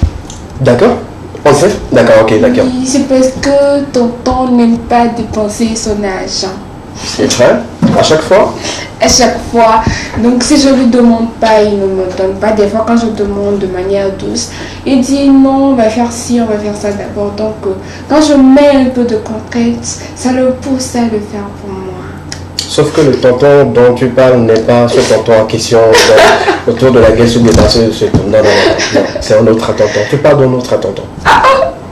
D'accord. En fait? D'accord, ok, d'accord. Oui, c'est parce que tonton n'aime pas dépenser son argent. C'est vrai? À chaque fois? À chaque fois. Donc si je lui demande pas, il ne me donne pas. Des fois quand je demande de manière douce, il dit non, on va faire ci, on va faire ça d'abord. Donc quand je mets un peu de contrainte, ça le pousse à le faire pour moi. Sauf que le tonton dont tu parles n'est pas ce tonton en question autour de la guerre sur les bases. Non, c'est un autre tonton. Tu parles d'un autre tonton.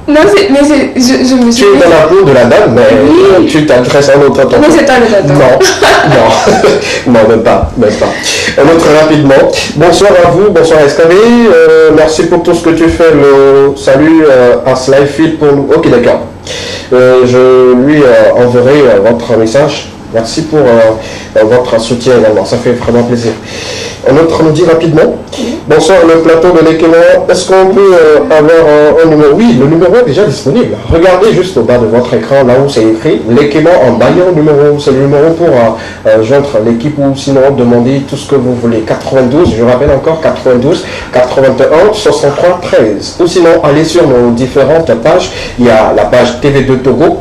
Non, je me suis... Tu es dans la peau de la dame, mais oui. Tu t'adresses à un autre tonton. Non, c'est pas le tonton. Non, même pas. Un autre rapidement. Bonsoir à vous, bonsoir Escavé. Merci pour tout ce que tu fais. Salut à Slyfield pour nous. Ok, d'accord. Je lui enverrai votre message Merci pour votre soutien également, ça fait vraiment plaisir. Un autre nous dit rapidement, bonsoir le plateau de l'Ekema, est-ce qu'on peut avoir un numéro? Oui, le numéro est déjà disponible. Regardez juste au bas de votre écran, là où c'est écrit l'Ekema en baillant numéro. C'est le numéro pour joindre l'équipe ou sinon demander tout ce que vous voulez. 92, je rappelle encore, 92, 81, 63, 13. Ou sinon, allez sur nos différentes pages. Il y a la page TV2 Togo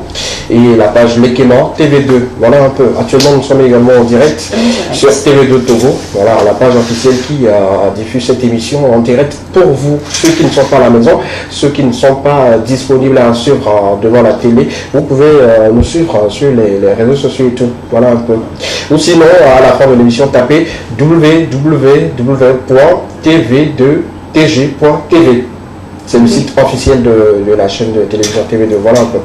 et la page l'Ekema TV2. Voilà un peu. Actuellement, nous sommes également en direct sur TV2 Togo. Voilà, la page officielle qui diffuse cette émission en direct pour vous, ceux qui ne sont pas à la maison, ceux qui ne sont pas disponibles à suivre devant la télé. Vous pouvez nous suivre sur les réseaux sociaux et tout. Voilà un peu. Ou sinon, à la fin de l'émission, tapez www.tv2tg.tv. C'est le site officiel de la chaîne de télévision TV2. Voilà un peu.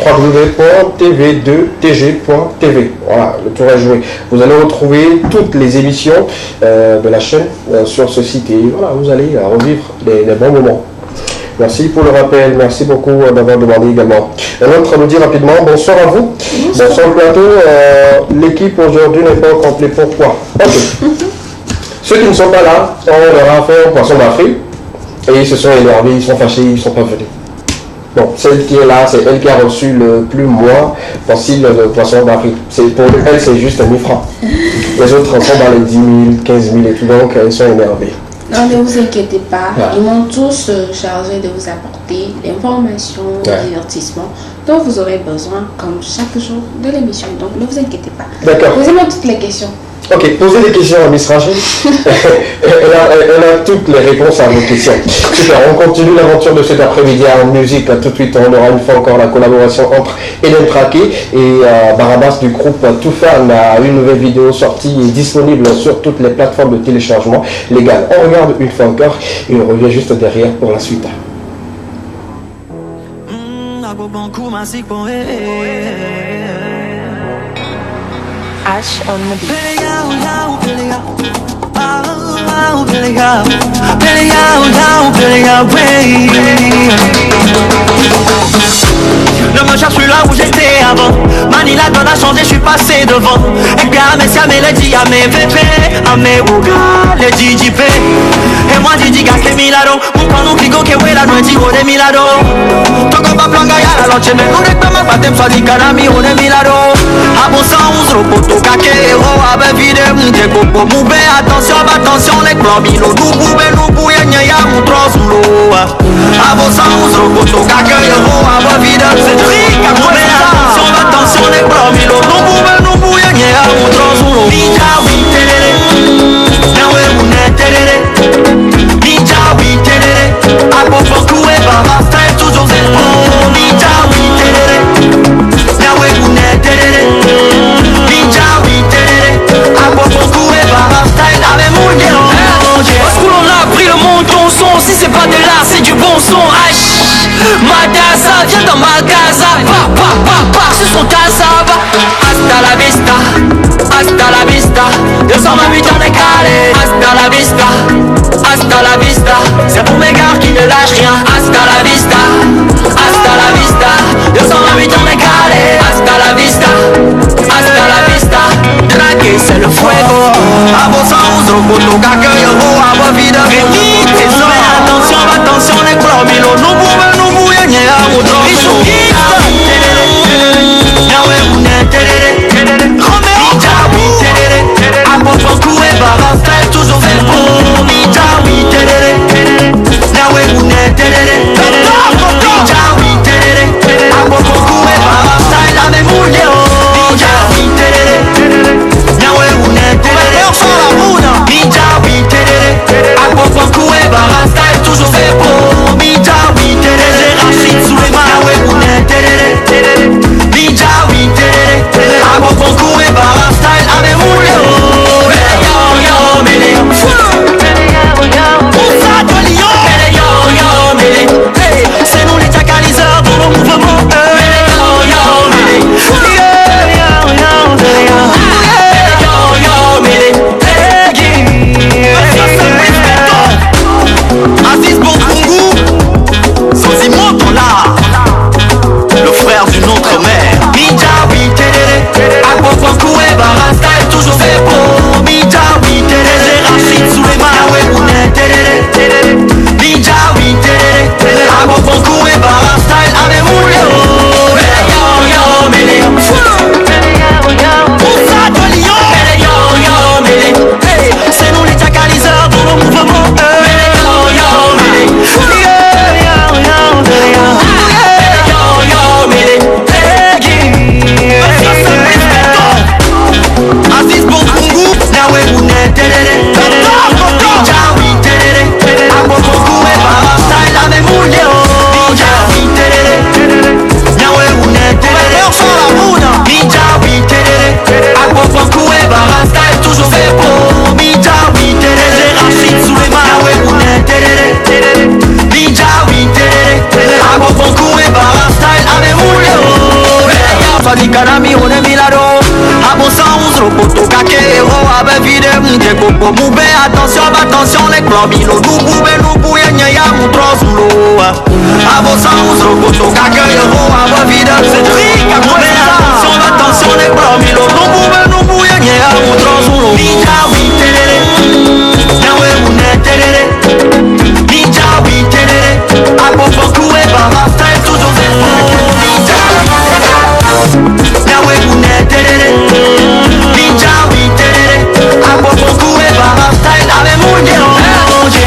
www.tv2tg.tv. Voilà, le tour est joué. Vous allez retrouver toutes les émissions de la chaîne sur ce site. Et voilà, vous allez revivre les bons moments. Merci pour le rappel. Merci beaucoup d'avoir demandé également. Un autre nous dit rapidement, bonsoir à vous. Bonsoir le plateau. L'équipe aujourd'hui n'est pas au complet. Pourquoi? Ceux qui ne sont pas là, on leur a fait un poisson d'Afrique. Et ils se sont énervés, ils sont fâchés, ils ne sont pas venus. Bon, celle qui est là, c'est elle qui a reçu le plus moins possible de poisson d'Afrique. Pour elle, c'est juste 1000 francs. Les autres sont dans les 10 000, 15 000 et tout, donc ils sont énervés. Non, ne vous inquiétez pas. Ils m'ont tous chargé de vous apporter l'information, le divertissement dont vous aurez besoin, comme chaque jour de l'émission. Donc, ne vous inquiétez pas. D'accord. Posez-moi toutes les questions. Ok, posez des questions à Miss Rachel. elle a toutes les réponses à vos questions. Super, on continue l'aventure de cet après-midi en musique. Tout de suite, on aura une fois encore la collaboration entre Hélène Traqué et Barabas du groupe Toufan. Une nouvelle vidéo sortie et disponible sur toutes les plateformes de téléchargement légal. On regarde une fois encore et on revient juste derrière pour la suite. Ash on the beat. Ne me cherche plus là où j'étais avant. Manila donne a changé, je suis passé devant. Et bien à mes mélodies, à mes VP, à mes Ouga, les DJP. Et moi Didiga que milado. Mon canon qui go que wela no eti ode milado. Toko pa planga ya la loche me nure kama patem so di kanami ode milado. A bon sang on se repoto kake ro abe vide mte koko mube. Attention les plombinos. Nous bouye nya mon trosulo. A bon sang on se repoto kake ro abe vide c'est trick à mube. Attention les plombinos. Nous bouye nya mon trosulo. Ninja oui terere. Nawe mune terere. Ninja oui terere. A bon koué baba style toujours c'est bon. Ninja oui terere. Nawe mune terere. Ninja oui terere. A bon koué baba style avec mon guéron. Parce que l'on a pris le monton son. Si c'est pas de l'art c'est du bon son. H Madassa viens dans ma casa. Pa sur son cassava. Hasta la vista. Hasta la vista. 228 ans décalé. Hasta la vista. Hasta la vista. C'est pour mes gars qui ne lâchent rien. Hasta la vista. Hasta la vista. 228 ans décalé. Hasta la vista. Hasta la vista. Draguer c'est le fuego. A vos sens, roboto, cacayo, a vos vidas. Attention les promilos. Nous bouillons, à mon droit. Ils sont Nawe mune terere. Ninja oui terere. A bon koué baba style toujours fait bon. Ninja oui terere. Nawe mune terere. Ninja oui terere. A bon koué baba style avec mon guéron. Ninja oui terere. Nawe mune terere. Ninja oui terere. A bon koué Kanami one milado. Abosa ouzro poto kakero. Abe vide mje koko mube. Attention les plans milo. Nubu ya mutrosulo. Abosa ouzro poto kakero. Abe vide c'est trika mube. Attention les plans milo. Nubu ya mutrosulo. Ninja witerere. Nawe uneterere. Ninja witerere. Akofo kuwe ba style toujours c'est ninja. Nawe uneterere. Ninja witerere. Akofo kuwe ba style avec mon dieu.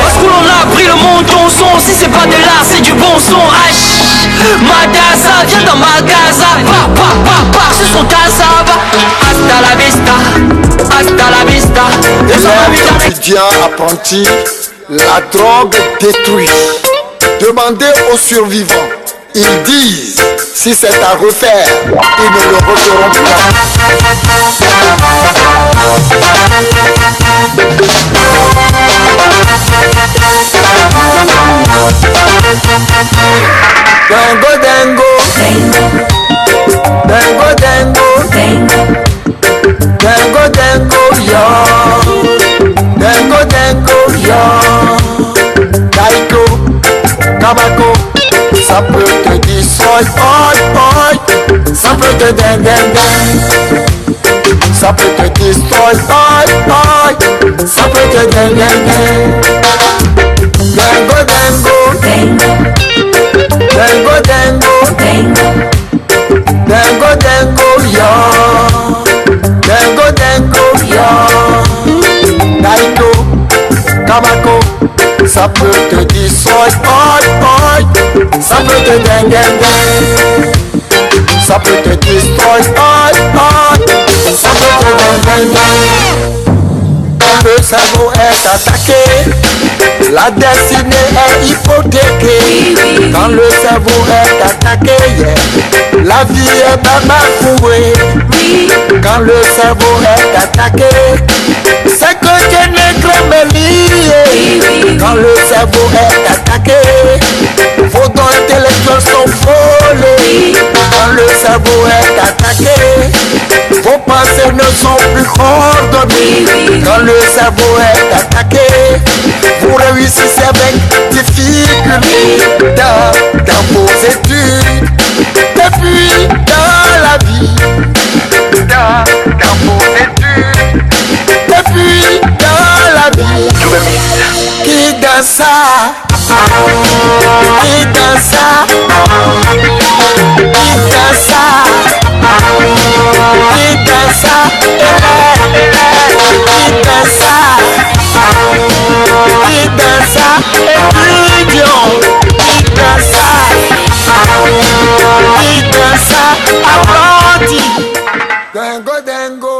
Parce que l'on a pris le monton son. Si c'est pas de l'art c'est du bon son. H Magasa, viens dans Magasa. Pa, ce sont Kazaba. Hasta la vista. Hasta la vista. Les étudiants apprentis, la drogue détruit. Demandez aux survivants. Ils disent, si c'est à refaire, ils ne le referont pas. Dango, dango. Dango, dango. Dango, dango, yo. Dango, dango, yo. Daiko, Kabako, ça peut te destroy, oi. Ça peut te ding. Ça peut te destroy, oi. Ça peut te ding. Dango, dango. Dango, dango. Dango, dango, yo. Dango, dango, yo. Daiko, Kabako, ça peut te destroy, oi. Ça peut te ding. Ça peut te destroy, oi. Ça peut te ding. Quand le cerveau est attaqué, la destinée est hypothéquée. Quand le cerveau est attaqué, yeah, la vie est bafouée. Quand le cerveau est attaqué, c'est que Dieu n'est que lié. Quand le cerveau est attaqué, vos dons intellectuels sont volés. Quand le cerveau est attaqué, vos pensées ne sont plus coordonnées. Quand le cerveau est attaqué, vous réussissez avec difficulté dans vos études, et puis dans la vie, dans vos études, et puis dans la vie. Qui dans ça, qui dans ça, qui dans ça, qui dans ça, qui dans ça, qui dans ça, étudiant, qui dans ça, qui dans ça, apprenti, dingo, dingo.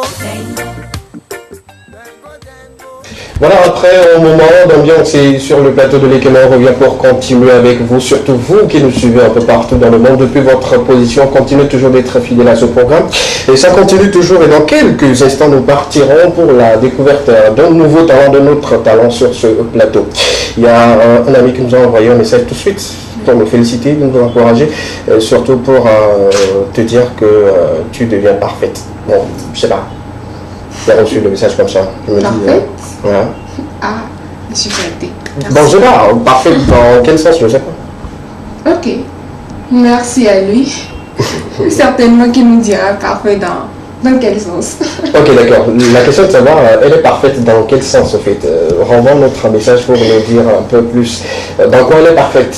Voilà, après un moment d'ambiance et sur le plateau de l'Ekema, on revient pour continuer avec vous, surtout vous qui nous suivez un peu partout dans le monde depuis votre position. Continuez toujours d'être fidèles à ce programme et ça continue toujours, et dans quelques instants nous partirons pour la découverte d'un nouveau talent, de notre talent sur ce plateau. Il y a un ami qui nous a envoyé un message tout de suite pour nous féliciter, nous encourager, surtout pour te dire que tu deviens parfaite. Bon, je sais pas. J'ai reçu le message comme ça. Je me dis, voilà. Ah, je suis flattée. Bon, je sais pas, parfait dans quel sens, je sais pas. Ok, merci à lui. Certainement qu'il nous dira parfait dans quel sens. Ok, d'accord. La question est de savoir, elle est parfaite dans quel sens, en fait. Renvoie notre message pour nous dire un peu plus dans quoi elle est parfaite.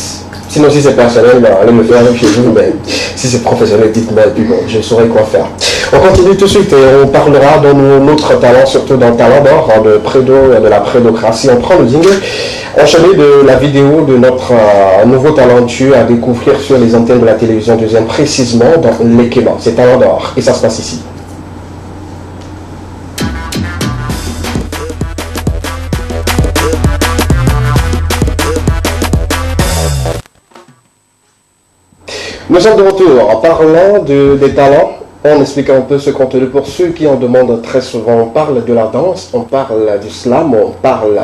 Sinon, si c'est personnel, allez me faire chez vous, mais si c'est professionnel, dites-moi, et puis bon, je saurai quoi faire. On continue tout de suite et on parlera de notre talent, surtout dans le talent d'or, de la prédocratie. On prend le jingle enchaîné de la vidéo de notre nouveau talentueux à découvrir sur les antennes de la télévision deuxième, précisément dans l'Ekema. C'est talent d'or et ça se passe ici. Nous sommes de retour en parlant des talents, en expliquant un peu ce contenu pour ceux qui en demandent très souvent. On parle de la danse, on parle du slam, on parle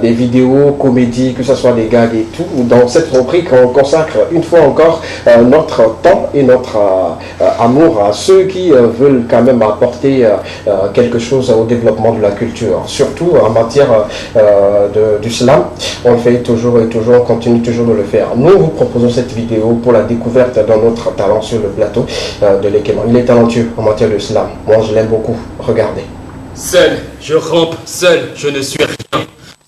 des vidéos, comédies, que ce soit des gags et tout. Dans cette rubrique, on consacre une fois encore notre temps et notre amour à ceux qui veulent quand même apporter quelque chose au développement de la culture, surtout en matière du slam. On le fait toujours et toujours, on continue toujours de le faire. Nous vous proposons cette vidéo pour la découverte d'un autre talent sur le plateau de l'Ekema. Il est talentueux en matière de slam. Moi, je l'aime beaucoup. Regardez. Seul, je rampe, seul, je ne suis rien.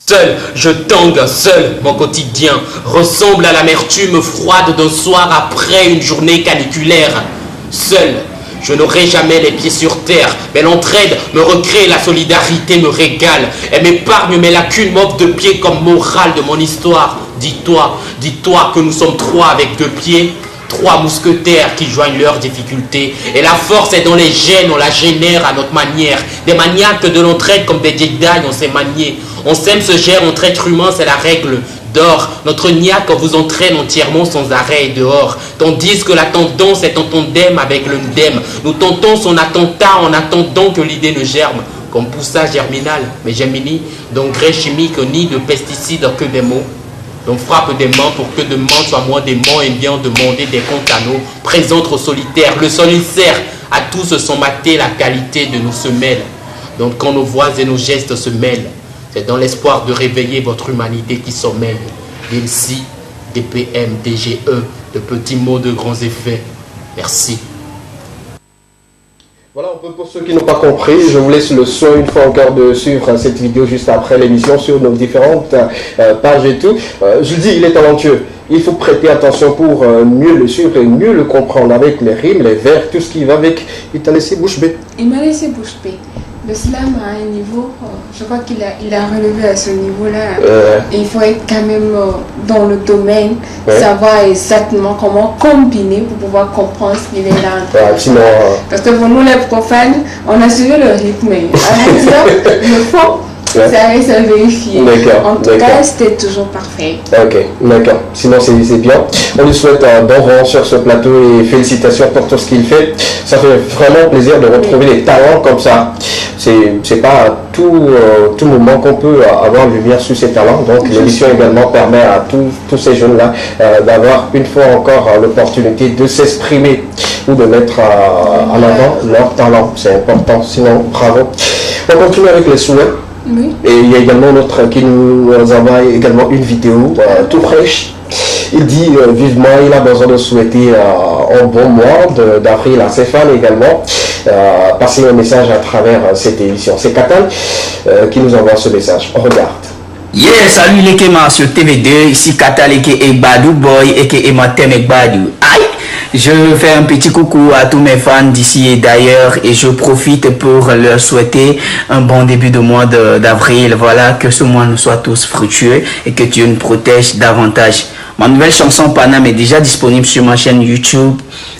Seul, je tangue, seul, mon quotidien ressemble à l'amertume froide d'un soir après une journée caniculaire. Seul, je n'aurai jamais les pieds sur terre, mais l'entraide me recrée, la solidarité me régale. Elle m'épargne mes lacunes, m'offre de pieds comme morale de mon histoire. Dis-toi que nous sommes trois avec 2 pieds. 3 mousquetaires qui joignent leurs difficultés. Et la force est dans les gènes, on la génère à notre manière. Des maniaques de l'entraide comme des Jedi, on s'est manié. On s'aime, se gère entre êtres humains, c'est la règle d'or. Notre niaque vous entraîne entièrement sans arrêt et dehors. Tandis que la tendance est en tandem avec le ndem. Nous tentons son attentat en attendant que l'idée ne germe. Comme poussa germinal, mais Gemini, d'engrais chimiques ni de pesticides que des mots. Donc frappe des mains pour que demain soit moins dément et bien demander des comptes à nous. Présente au solitaire, le solitaire à tous sans mater la qualité de nos semelles. Donc quand nos voix et nos gestes se mêlent, c'est dans l'espoir de réveiller votre humanité qui sommeille. DLC, DPM, DGE, de petits mots de grands effets. Merci. Voilà un peu pour ceux qui n'ont pas compris. Je vous laisse le soin une fois encore de suivre cette vidéo juste après l'émission sur nos différentes pages et tout. Je dis, il est talentueux. Il faut prêter attention pour mieux le suivre et mieux le comprendre avec les rimes, les vers, tout ce qui va avec. Il t'a laissé bouche bée. Il m'a laissé bouche bée. Le slam à un niveau, je crois qu'il a relevé à ce niveau-là. Il faut être quand même dans le domaine, savoir exactement comment combiner pour pouvoir comprendre ce qu'il est là. Sinon, parce que pour nous les profanes, on a suivi le rythme. À le fond, ça reste à vérifier. En tout cas, c'était toujours parfait. Ok, d'accord. Sinon, c'est bien. On lui souhaite un bon vent sur ce plateau et félicitations pour tout ce qu'il fait. Ça fait vraiment plaisir de retrouver des talents comme ça. C'est pas à tout moment qu'on peut avoir lumière sur ces talents. Donc l'émission également permet à tous ces jeunes-là d'avoir une fois encore l'opportunité de s'exprimer ou de mettre en avant leur talent. C'est important. Sinon, bravo. On continue avec les souhaits. Oui. Et il y a également notre qui nous envoie également une vidéo tout fraîche. Il dit vivement, il a besoin de souhaiter un bon mois d'avril à ses fans également. Passer un message à travers cette émission. C'est Katal qui nous envoie ce message. On regarde. Yeah, salut les Kéma sur TV2. Ici Katal et Badou Boy et Matem et Badou. Aïe! Je fais un petit coucou à tous mes fans d'ici et d'ailleurs et je profite pour leur souhaiter un bon début de mois d'avril. Voilà, que ce mois nous soit tous fructueux et que Dieu nous protège davantage. Ma nouvelle chanson Panam est déjà disponible sur ma chaîne YouTube.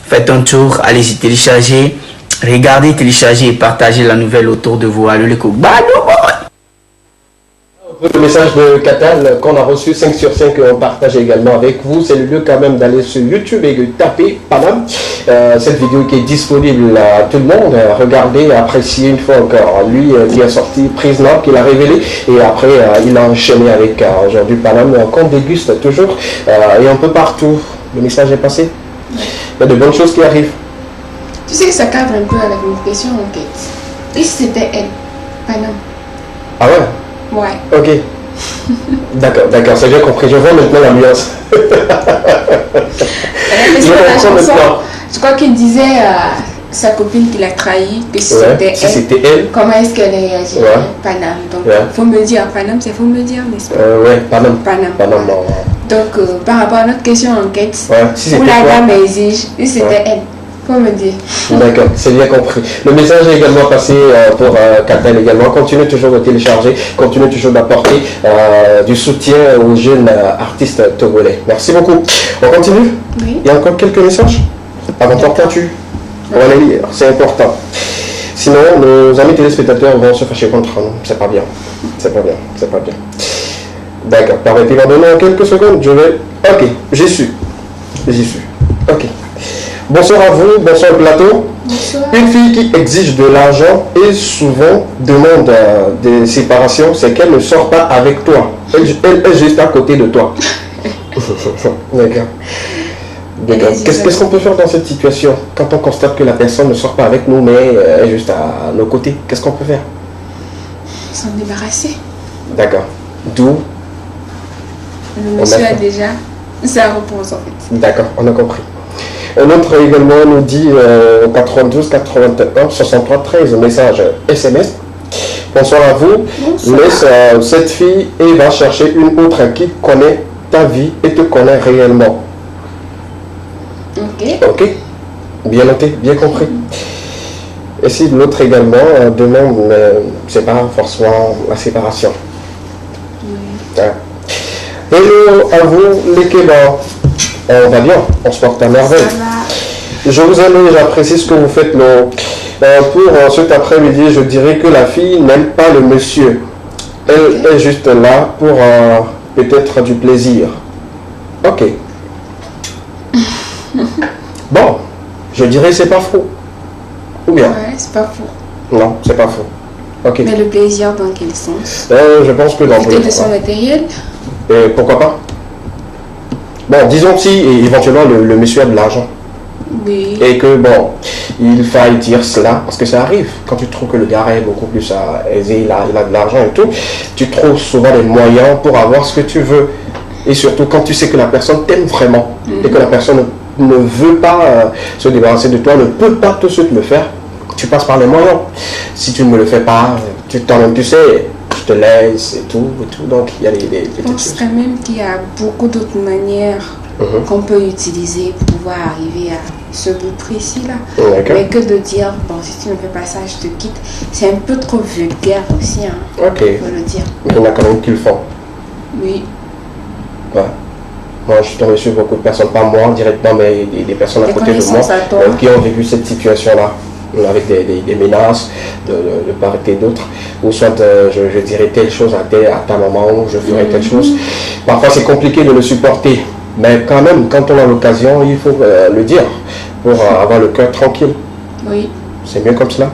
Faites un tour, allez-y télécharger. Regardez, téléchargez et partagez la nouvelle autour de vous. Allez les coups. Le message de Katal qu'on a reçu 5 sur 5 on partage également avec vous. C'est le lieu quand même d'aller sur YouTube et de taper Panam. Cette vidéo qui est disponible à tout le monde. Regardez, appréciez une fois encore. Lui qui a sorti Prise Nord, qu'il a révélé. Et après, il a enchaîné avec aujourd'hui Panam qu'on déguste toujours. Et un peu partout. Le message est passé. Il y a de bonnes choses qui arrivent. Tu sais que ça cadre un peu avec une question en quête. Et si c'était elle, Panam? Ah ouais? Ouais. Ok. D'accord, c'est bien compris. Je vois maintenant l'ambiance. Je crois qu'il disait à sa copine qu'il a trahi, que si c'était elle, comment est-ce qu'elle réagirait? Panam. Donc, faut me dire, Panam, c'est faut me dire, n'est-ce pas? Panam. Donc, par rapport à notre question en quête, si où la dame exige, si c'était elle. Me dire. D'accord, c'est bien compris. Le message est également passé pour Katel également. Continue toujours de télécharger, continue toujours d'apporter du soutien aux jeunes artistes togolais. Merci beaucoup. On continue? Oui. Il y a encore quelques messages? Avant de pointu. On va les lire, c'est important. Sinon, nos amis téléspectateurs vont se fâcher contre nous. C'est pas bien. D'accord, permettez-moi de donner quelques secondes. Je vais. Ok, j'y suis. Ok. Bonsoir à vous, bonsoir le plateau. Bonsoir. Une fille qui exige de l'argent et souvent demande des séparations, c'est qu'elle ne sort pas avec toi. Elle est juste à côté de toi. D'accord. Qu'est-ce qu'on peut faire dans cette situation quand on constate que la personne ne sort pas avec nous mais est juste à nos côtés? Qu'est-ce qu'on peut faire? S'en débarrasser. D'accord. D'où le monsieur a déjà sa réponse en fait. D'accord, on a compris. Un autre également nous dit 92 81 63 13 message SMS. Bonsoir à vous. Bonsoir. Laisse cette fille et va chercher une autre qui connaît ta vie et te connaît réellement. Ok. Ok. Bien noté, bien compris. Et si l'autre également demande, c'est pas forcément la séparation. Oui. Hello à vous les Québécois. On va bien, on se porte à merveille. Je vous aime et j'apprécie ce que vous faites. Pour cet après-midi, je dirais que la fille n'aime pas le monsieur. Elle est juste là pour peut-être du plaisir. Ok. Bon, je dirais c'est pas faux. Ou bien? Ouais, c'est pas faux. Non, c'est pas faux. Ok. Mais le plaisir dans quel sens? Je pense que dans peut-être de son matériel. Pourquoi pas? Bon, disons si éventuellement le monsieur a de l'argent. Oui. Et que bon, il faille dire cela, parce que ça arrive, quand tu trouves que le gars est beaucoup plus aisé, il a de l'argent et tout, tu trouves souvent des moyens pour avoir ce que tu veux. Et surtout quand tu sais que la personne t'aime vraiment, et que la personne ne veut pas se débarrasser de toi, ne peut pas tout de suite le faire, tu passes par les moyens. Si tu ne me le fais pas, tu sais, je te laisse et tout. Donc il y a des je pense quand même qu'il y a beaucoup d'autres manières qu'on peut utiliser pour pouvoir arriver à ce bout précis là. Mais que de dire, bon, si tu ne fais pas ça, je te quitte, c'est un peu trop vulgaire aussi, hein, ok. faut le dire. Mais il y en a quand même qui le font. Oui. Ouais. Moi, je suis tombé sur beaucoup de personnes, pas moi directement, mais des personnes à côté de moi qui ont vécu cette situation-là, avec des menaces de part et d'autre, ou soit je dirais telle chose à ta maman, ou je ferai telle chose. Parfois, c'est compliqué de le supporter, mais quand même, quand on a l'occasion, il faut le dire pour avoir le cœur tranquille. Oui. C'est mieux comme cela.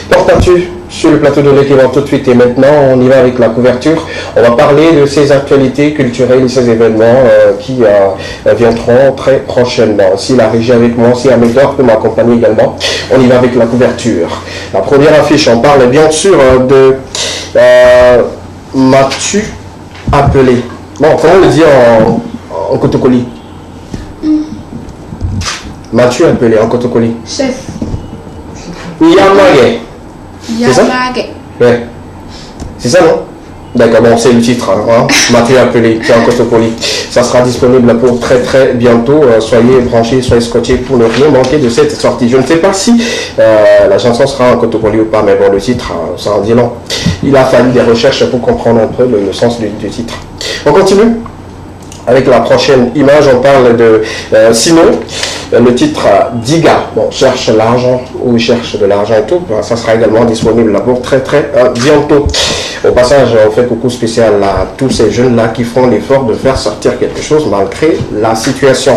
Portes-tu sur le plateau de l'équivalent tout de suite et maintenant on y va avec la couverture. On va parler de ces actualités culturelles et ces événements qui viendront très prochainement. Si la régie avec moi, si Amédor peut m'accompagner également, on y va avec la couverture. La première affiche, on parle bien sûr de M'as-tu appelé? Bon, comment le dire en Kotokoli? M'as-tu appelé en Kotokoli? Chef. Yamage. C'est ça? Ouais. C'est ça, non? D'accord, bon, c'est le titre. Hein? M'as-tu appelé? C'est en Kotokoli. Ça sera disponible pour très très bientôt. Soyez branchés, soyez scotchés pour ne rien manquer de cette sortie. Je ne sais pas si la chanson sera en Kotokoli ou pas, mais bon, le titre, ça en dit long. Il a fallu des recherches pour comprendre un peu le sens du titre. On continue avec la prochaine image. On parle de Sino. Le titre Diga, bon, cherche l'argent ou cherche de l'argent et tout, ça sera également disponible là pour très très bientôt. Au passage, on fait coucou spécial à tous ces jeunes-là qui font l'effort de faire sortir quelque chose malgré la situation.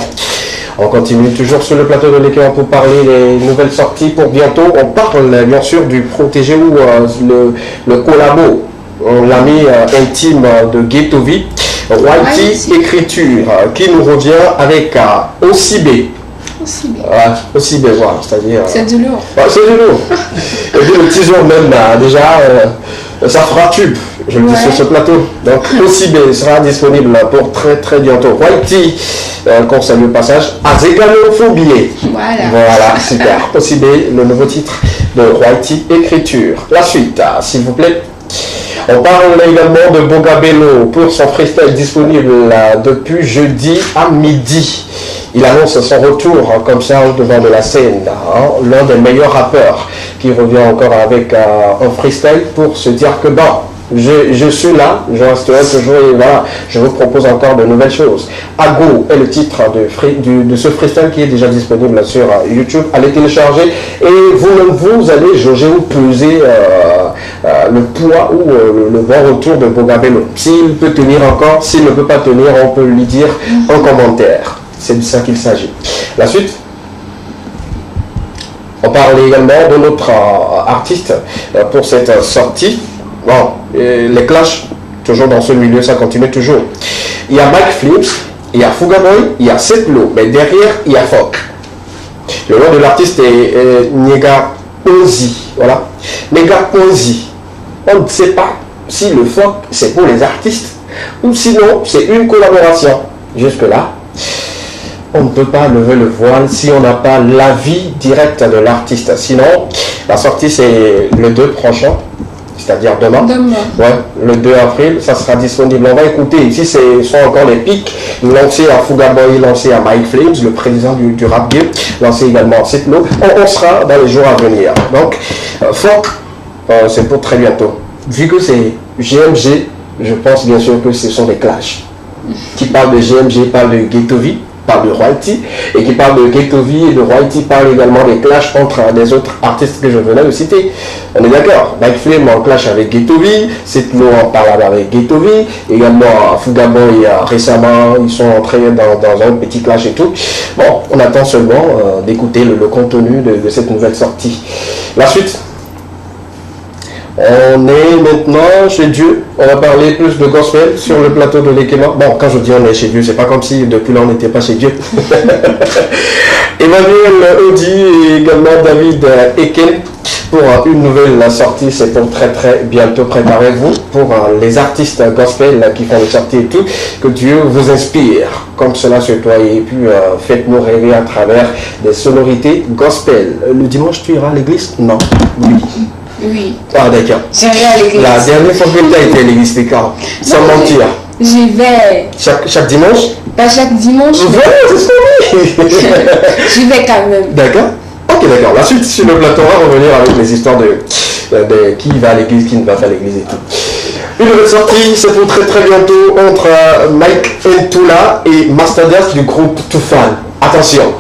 On continue toujours sur le plateau de l'équipe pour parler des nouvelles sorties pour bientôt. On parle bien sûr du protégé ou le collabo, l'ami intime de Ghettovi, Whitey Écriture, qui nous revient avec OCB. Aussi bien, voilà, c'est-à-dire... C'est du lourd. C'est du lourd. Et puis le teaser même, déjà, ça fera tube, je le dis sur ce plateau. Donc, aussi bien, sera disponible pour très très bientôt. Whitey, qu'on salue au passage, Azeganophobie. Voilà, super. Aussi bien, le nouveau titre de Whitey Écriture. La suite, s'il vous plaît. On parle également de Bogabelo pour son freestyle disponible depuis jeudi à midi. Il annonce son retour comme ça au devant de la scène, l'un des meilleurs rappeurs qui revient encore avec un freestyle pour se dire que bon, je suis là, je resterai toujours et voilà, je vous propose encore de nouvelles choses. Ago est le titre de ce freestyle qui est déjà disponible sur YouTube. Allez télécharger et vous-même vous allez jauger ou peser le poids ou le bon retour de Bogabelo. S'il peut tenir encore, s'il ne peut pas tenir, on peut lui dire en commentaire. C'est de ça qu'il s'agit. La suite, On parle également de notre artiste pour cette sortie. Bon, les Clash, toujours dans ce milieu, ça continue toujours. Il y a Mike Flips, il y a Fuga Boy, il y a Setlo, mais derrière, il y a Fok. Le nom de l'artiste est Nega Ozi. Voilà. Nega Ozi. On ne sait pas si le Fok, c'est pour les artistes ou sinon, c'est une collaboration. Jusque-là, on ne peut pas lever le voile si on n'a pas l'avis direct de l'artiste. Sinon, la sortie, c'est le 2 prochain. C'est-à-dire demain. Ouais, le 2 avril, ça sera disponible. On va écouter ici, ce sont encore les pics lancés à Fuga Boy, lancés à Mike Flames, le président du rap game, lancé également à Setlo. On sera dans les jours à venir. Donc, Fok, c'est pour très bientôt. Vu que c'est GMG, je pense bien sûr que ce sont des clashs. Qui parle de GMG, parle de Ghetto V, parle de Royalty, et qui parle de Ghetto V et de Royalty parle également des clashs entre des autres artistes que je venais de citer. On est d'accord, Mike Flame en clash avec Ghetto V, Setlo en parle avec Ghetto V, également Fuga Boy récemment, ils sont entrés dans un petit clash et tout. Bon, on attend seulement d'écouter le contenu de cette nouvelle sortie. La suite. On est maintenant chez Dieu. On va parler plus de gospel sur le plateau de l'Ekema. Bon, quand je dis on est chez Dieu, c'est pas comme si depuis là on n'était pas chez Dieu. Emmanuel Audi et également David Eken pour une nouvelle sortie. C'est pour très très bientôt. Préparez-vous pour les artistes gospel qui font des sorties et tout. Que Dieu vous inspire comme cela sur toi et puis faites-nous rêver à travers des sonorités gospel. Le dimanche, tu iras à l'église? Non. Oui. Oui. Ah d'accord. J'irai à l'église. La dernière fois que tu as été à l'église, c'était quand? Sans mentir. J'y vais. Chaque dimanche? Pas chaque dimanche. Voilà, c'est ce qu'on dit. J'y vais quand même. D'accord. Ok, d'accord. La suite sur le plateau, on va revenir avec les histoires de qui va à l'église, qui ne va pas à l'église et tout. Une nouvelle sortie, c'est pour très très bientôt entre Mike Ntula et Masterdas du groupe Toufan. Attention.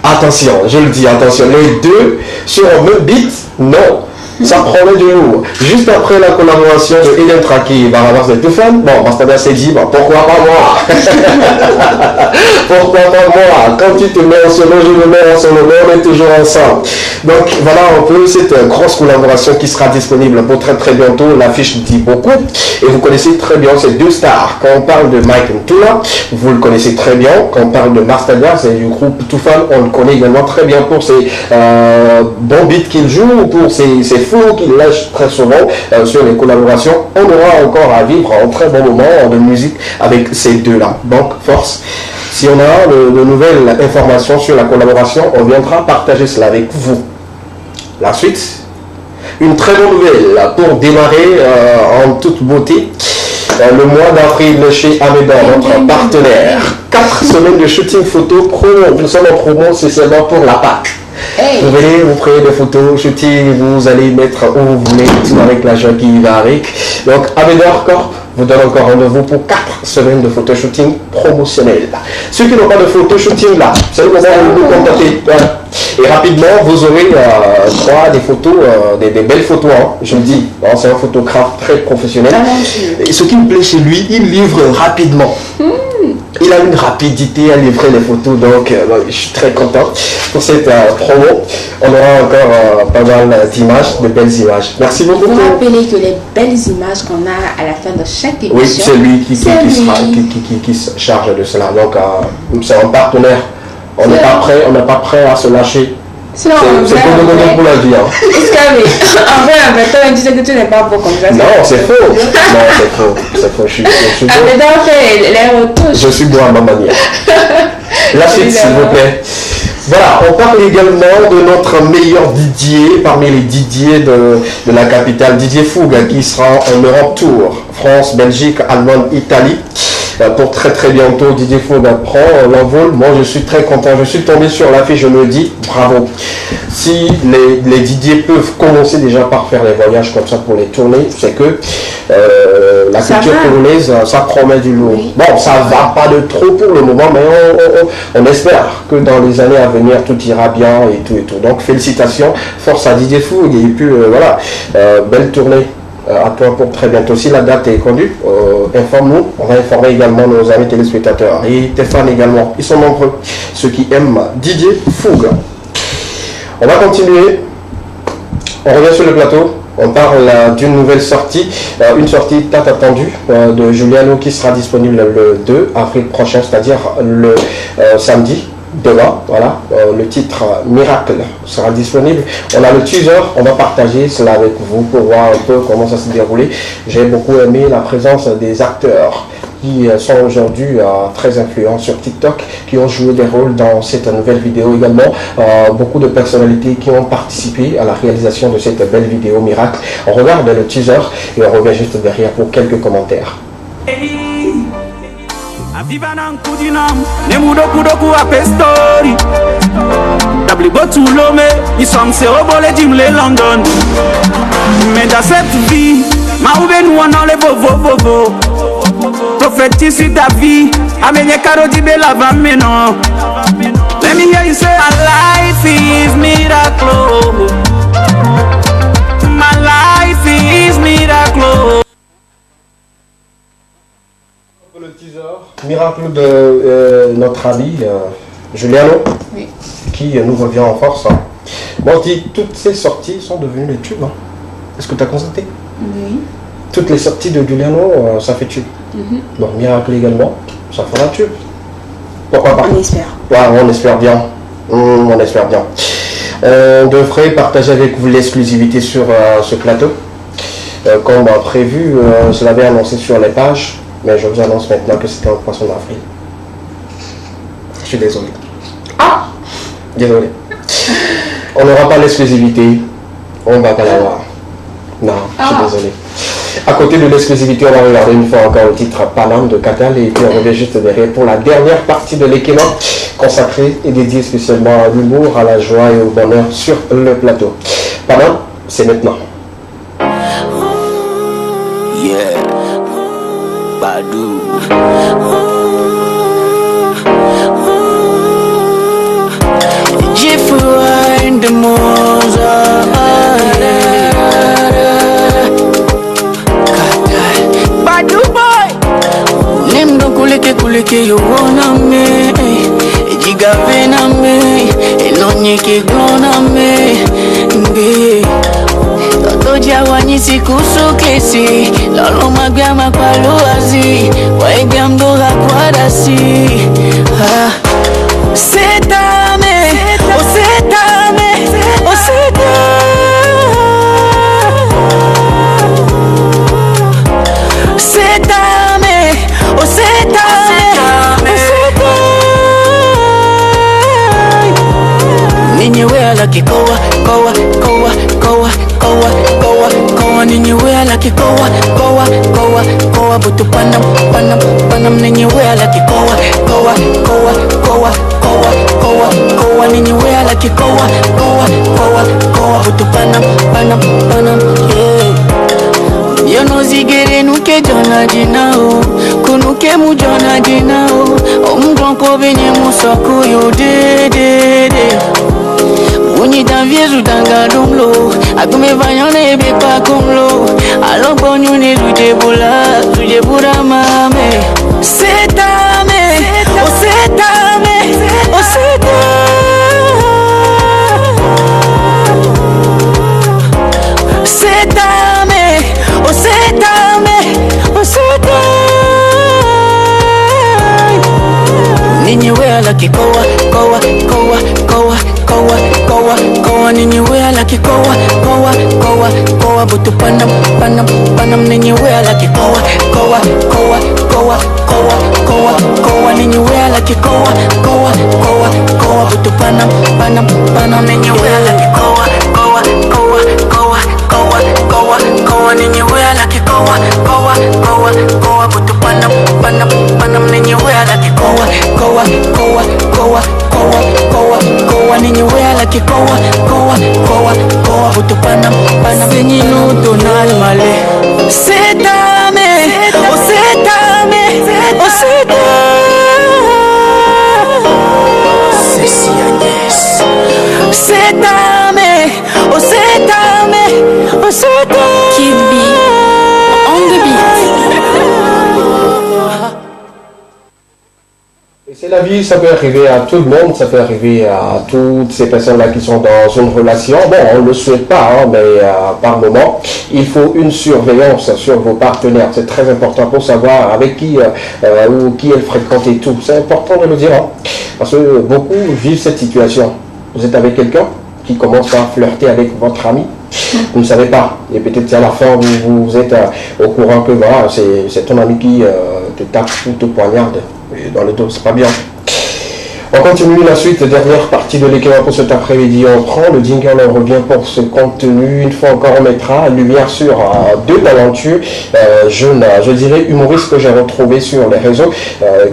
Attention, je le dis, attention. Les deux sur un même beat? Non. Ça promet du lourd. Juste après la collaboration de Eden Traki et Barabas de Toufan, bon, Mastadas s'est dit, bon, pourquoi pas moi? Pourquoi pas moi? Quand tu te mets en solo, je me mets en solo, mais on est toujours ensemble. Donc voilà un peu cette grosse collaboration qui sera disponible pour très très bientôt. L'affiche dit beaucoup et vous connaissez très bien ces deux stars. Quand on parle de Mike Ntula, vous le connaissez très bien. Quand on parle de Mastadas et du groupe Toufan, on le connaît également très bien pour ses bons beats qu'il joue, pour ses flows qu'il lâche très souvent sur les collaborations. On aura encore à vivre un très bon moment de musique avec ces deux-là. Donc force. Si on a de nouvelles informations sur la collaboration, on viendra partager cela avec vous. La suite, une très bonne nouvelle pour démarrer en toute beauté. Le mois d'avril chez Amédor, notre partenaire. 4 semaines de shooting photo promo. Nous sommes en promo, c'est seulement pour la Pâques. Hey. Vous venez, vous prenez des photos, shooting, vous allez mettre où vous voulez, tout avec l'argent qui va avec. Donc Amédor Corp vous donne encore rendez-vous pour 4 semaines de photo shooting promotionnel. Ceux qui n'ont pas de photo shooting là, c'est le moment où vous contacter. Et rapidement, vous aurez des photos, des belles photos, hein, je le dis. C'est un photographe très professionnel. Et ce qui me plaît chez lui, il livre rapidement. Il a une rapidité à livrer les photos, donc je suis très content pour cette promo. On aura encore pas mal d'images, de belles images. Merci beaucoup. Vous rappelez que les belles images qu'on a à la fin de chaque émission, oui, c'est lui qui se charge de cela. Donc c'est un partenaire. On n'est pas prêt, on n'est pas prêt à se lâcher. C'est pour le moment pour la vie. Hein. En vrai, en fait, tu disais que tu n'es pas beau comme ça. Non, c'est faux. Non, c'est faux. C'est faux. Je suis je suis beau à ma manière. La suite, s'il vous plaît. Voilà, on parle également de notre meilleur Didier parmi les Didiers de la capitale, Didier Fuga, qui sera en Europe Tour, France, Belgique, Allemagne, Italie. Pour très très bientôt, Didier Fuga prend l'envol. Moi je suis très content, je suis tombé sur l'affiche, je me dis bravo. Si les Didier peuvent commencer déjà par faire les voyages comme ça pour les tournées, c'est que la culture polonaise, ça promet du lourd. Oui. Bon, ça va pas de trop pour le moment, mais on espère que dans les années à venir tout ira bien et tout et tout. Donc félicitations, force à Didier Fuga et puis voilà, belle tournée. À toi pour très bientôt. Si la date est connue, informe-nous. On va informer également nos amis téléspectateurs et tes fans également. Ils sont nombreux, ceux qui aiment Didier Fuga. On va continuer. On revient sur le plateau. On parle d'une nouvelle sortie, une sortie tant attendue de Juliano qui sera disponible le 2 avril prochain, c'est-à-dire le samedi. Demain, voilà, le titre Miracle sera disponible. On a le teaser, on va partager cela avec vous pour voir un peu comment ça s'est déroulé. J'ai beaucoup aimé la présence des acteurs qui sont aujourd'hui très influents sur TikTok, qui ont joué des rôles dans cette nouvelle vidéo également. Beaucoup de personnalités qui ont participé à la réalisation de cette belle vidéo Miracle. On regarde le teaser et on revient juste derrière pour quelques commentaires. Aviva na nkudinam ne mudoku doku apestori Dabli botu lome isom se obole jimle London Meda cette vie ma oube nou anan le vovo Prophétise ta vie amenye karo di bela va menon Let me hear you say my life is miracle My life is miracle Le teaser Miracle de notre ami Juliano, oui, qui nous revient en force. Bon, toutes ces sorties sont devenues des tubes. Hein. Est-ce que tu as constaté? Oui. Toutes les sorties de Juliano, ça fait tube. Donc Miracle également, ça fera tube. Pourquoi pas? On espère. Ouais, on espère bien. On espère bien. On devrait partager avec vous l'exclusivité sur ce plateau. Comme prévu, je l'avais annoncé sur les pages. Mais je vous annonce maintenant que c'était un poisson d'avril. Je suis désolé. Ah! Désolé. On n'aura pas l'exclusivité. On va pas l'avoir. Non, je suis désolé. À côté de l'exclusivité, on va regarder une fois encore le titre Panam de Katal. Et puis on revient juste derrière pour la dernière partie de l'équilibre consacrée et dédiée spécialement à l'humour, à la joie et au bonheur sur le plateau. Panam, c'est maintenant. Yeah. Badou. Jeffrey in the Mozart. Badou boy. Nem don kuleke yo wanna me. Jiga vena me. Elonye ke glona me. Toja wanyisi kusukesi Lolo magyama kwa luazi Waiga mdoga kwa dasi Setame O setame O setame O setame Ninyewe ala kikowa Kowa ninyewe ala kikowa Kowa butu panam ninyewe ala kikowa Kowa ninyewe ala kikowa butu panam yeah. Yo no zigere nuke jona jinao Kunuke mu jona jinao Omgonko benye musoko yo de Unyi danviezu danga dumlo Akume vanyone ebe pa kumlo Alonko nyune zuje bura mame Setame O setame O setame Setame O setame O setame Ninyewe ala kikowa Kowa ninyewe ala kikowa butu panam ninyewe ala kikowa ninyewe ala kikowa butu panam ninyewe ala kikowa ninyewe ala kikowa butu panam ninyewe ala kikowa ninyewe ala kikowa butu panam senyino tonal male setame o setame o setame Ceci Agnès setame o setame o setame Kid B on the beat. C'est la vie, ça peut arriver à tout le monde, ça peut arriver à toutes ces personnes-là qui sont dans une relation. Bon, on ne le souhaite pas, hein, mais par moment, il faut une surveillance sur vos partenaires. C'est très important pour savoir avec qui ou qui elle fréquente et tout. C'est important de le dire, hein, parce que beaucoup vivent cette situation. Vous êtes avec quelqu'un qui commence à flirter avec votre ami. Vous ne savez pas. Et peut-être à la fin, vous êtes au courant que voilà, c'est ton ami qui te tape ou te poignarde. Et dans le dos, c'est pas bien. On continue la suite, dernière partie de l'équilibre pour cet après-midi. On prend le jingle, on revient pour ce contenu. Une fois encore, on mettra lumière sur deux talentueux jeunes, je dirais humoristes que j'ai retrouvés sur les réseaux,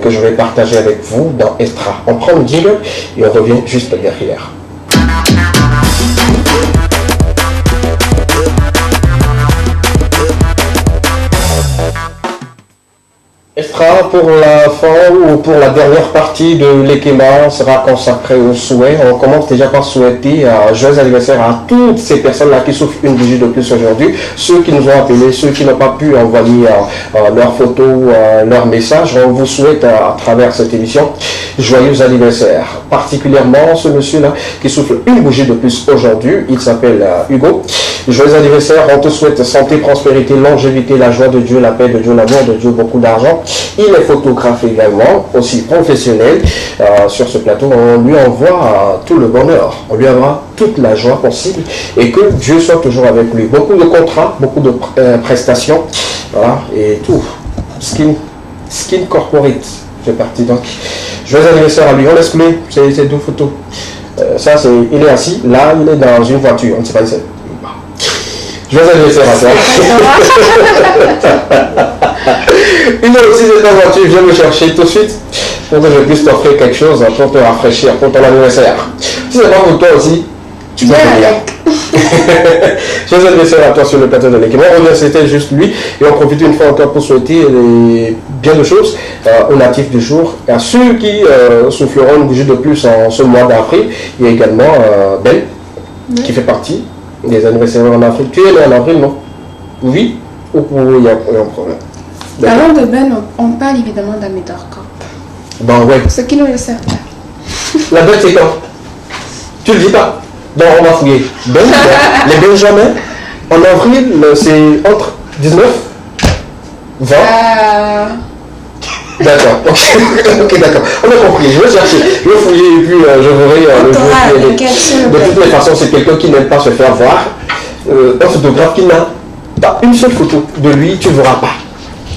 que je vais partager avec vous dans Extra. On prend le jingle et on revient juste derrière. Extra pour la fin ou pour la dernière partie de l'Ekema sera consacrée aux souhaits. On commence déjà par souhaiter joyeux anniversaire à toutes ces personnes-là qui souffrent une bougie de plus aujourd'hui. Ceux qui nous ont appelés, ceux qui n'ont pas pu envoyer leurs photos, leurs messages. On vous souhaite à travers cette émission joyeux anniversaire. Particulièrement ce monsieur-là qui souffre une bougie de plus aujourd'hui. Il s'appelle Hugo. Joyeux anniversaire. On te souhaite santé, prospérité, longévité, la joie de Dieu, la paix de Dieu, l'amour de Dieu, beaucoup d'argent. Il est photographe également, aussi professionnel. Sur ce plateau, on lui envoie tout le bonheur, on lui envoie toute la joie possible et que Dieu soit toujours avec lui. Beaucoup de contrats, beaucoup de prestations, voilà, et tout. Skin Corporate, c'est parti donc. Joyeux anniversaire à lui, on laisse couler ces deux photos. Ça, il est assis, là, il est dans une voiture, on ne sait pas où c'est. Joyeux anniversaire à toi. Il est aussi dans la voiture, viens me chercher tout de suite pour que je puisse t'offrir quelque chose pour te rafraîchir pour ton anniversaire. Si c'est pas pour toi aussi, tu peux venir. Joyeux anniversaire à toi sur le plateau de l'équipe. C'était juste lui et on profite une fois encore pour souhaiter bien de choses aux natifs du jour et à ceux qui souffleront une bougie de plus en ce mois d'avril. Il y a également Ben qui fait partie des anniversaires en Afrique. Tu es né en avril, non? Oui? Ou il y a un problème? Avant de Ben, on parle évidemment d'Amidor Camp. Ben ouais. Ce qui nous le sert pas. La date c'est quand? Tu le dis pas? Donc on va fouiller. Ben, les Benjamins, en avril, c'est entre 19, 20. D'accord, ok, d'accord. On a compris, je vais chercher, je vais fouiller et puis je verrai le jour. De toutes les façons, c'est quelqu'un qui n'aime pas se faire voir. Un photographe qui n'a pas une seule photo de lui, tu ne verras pas.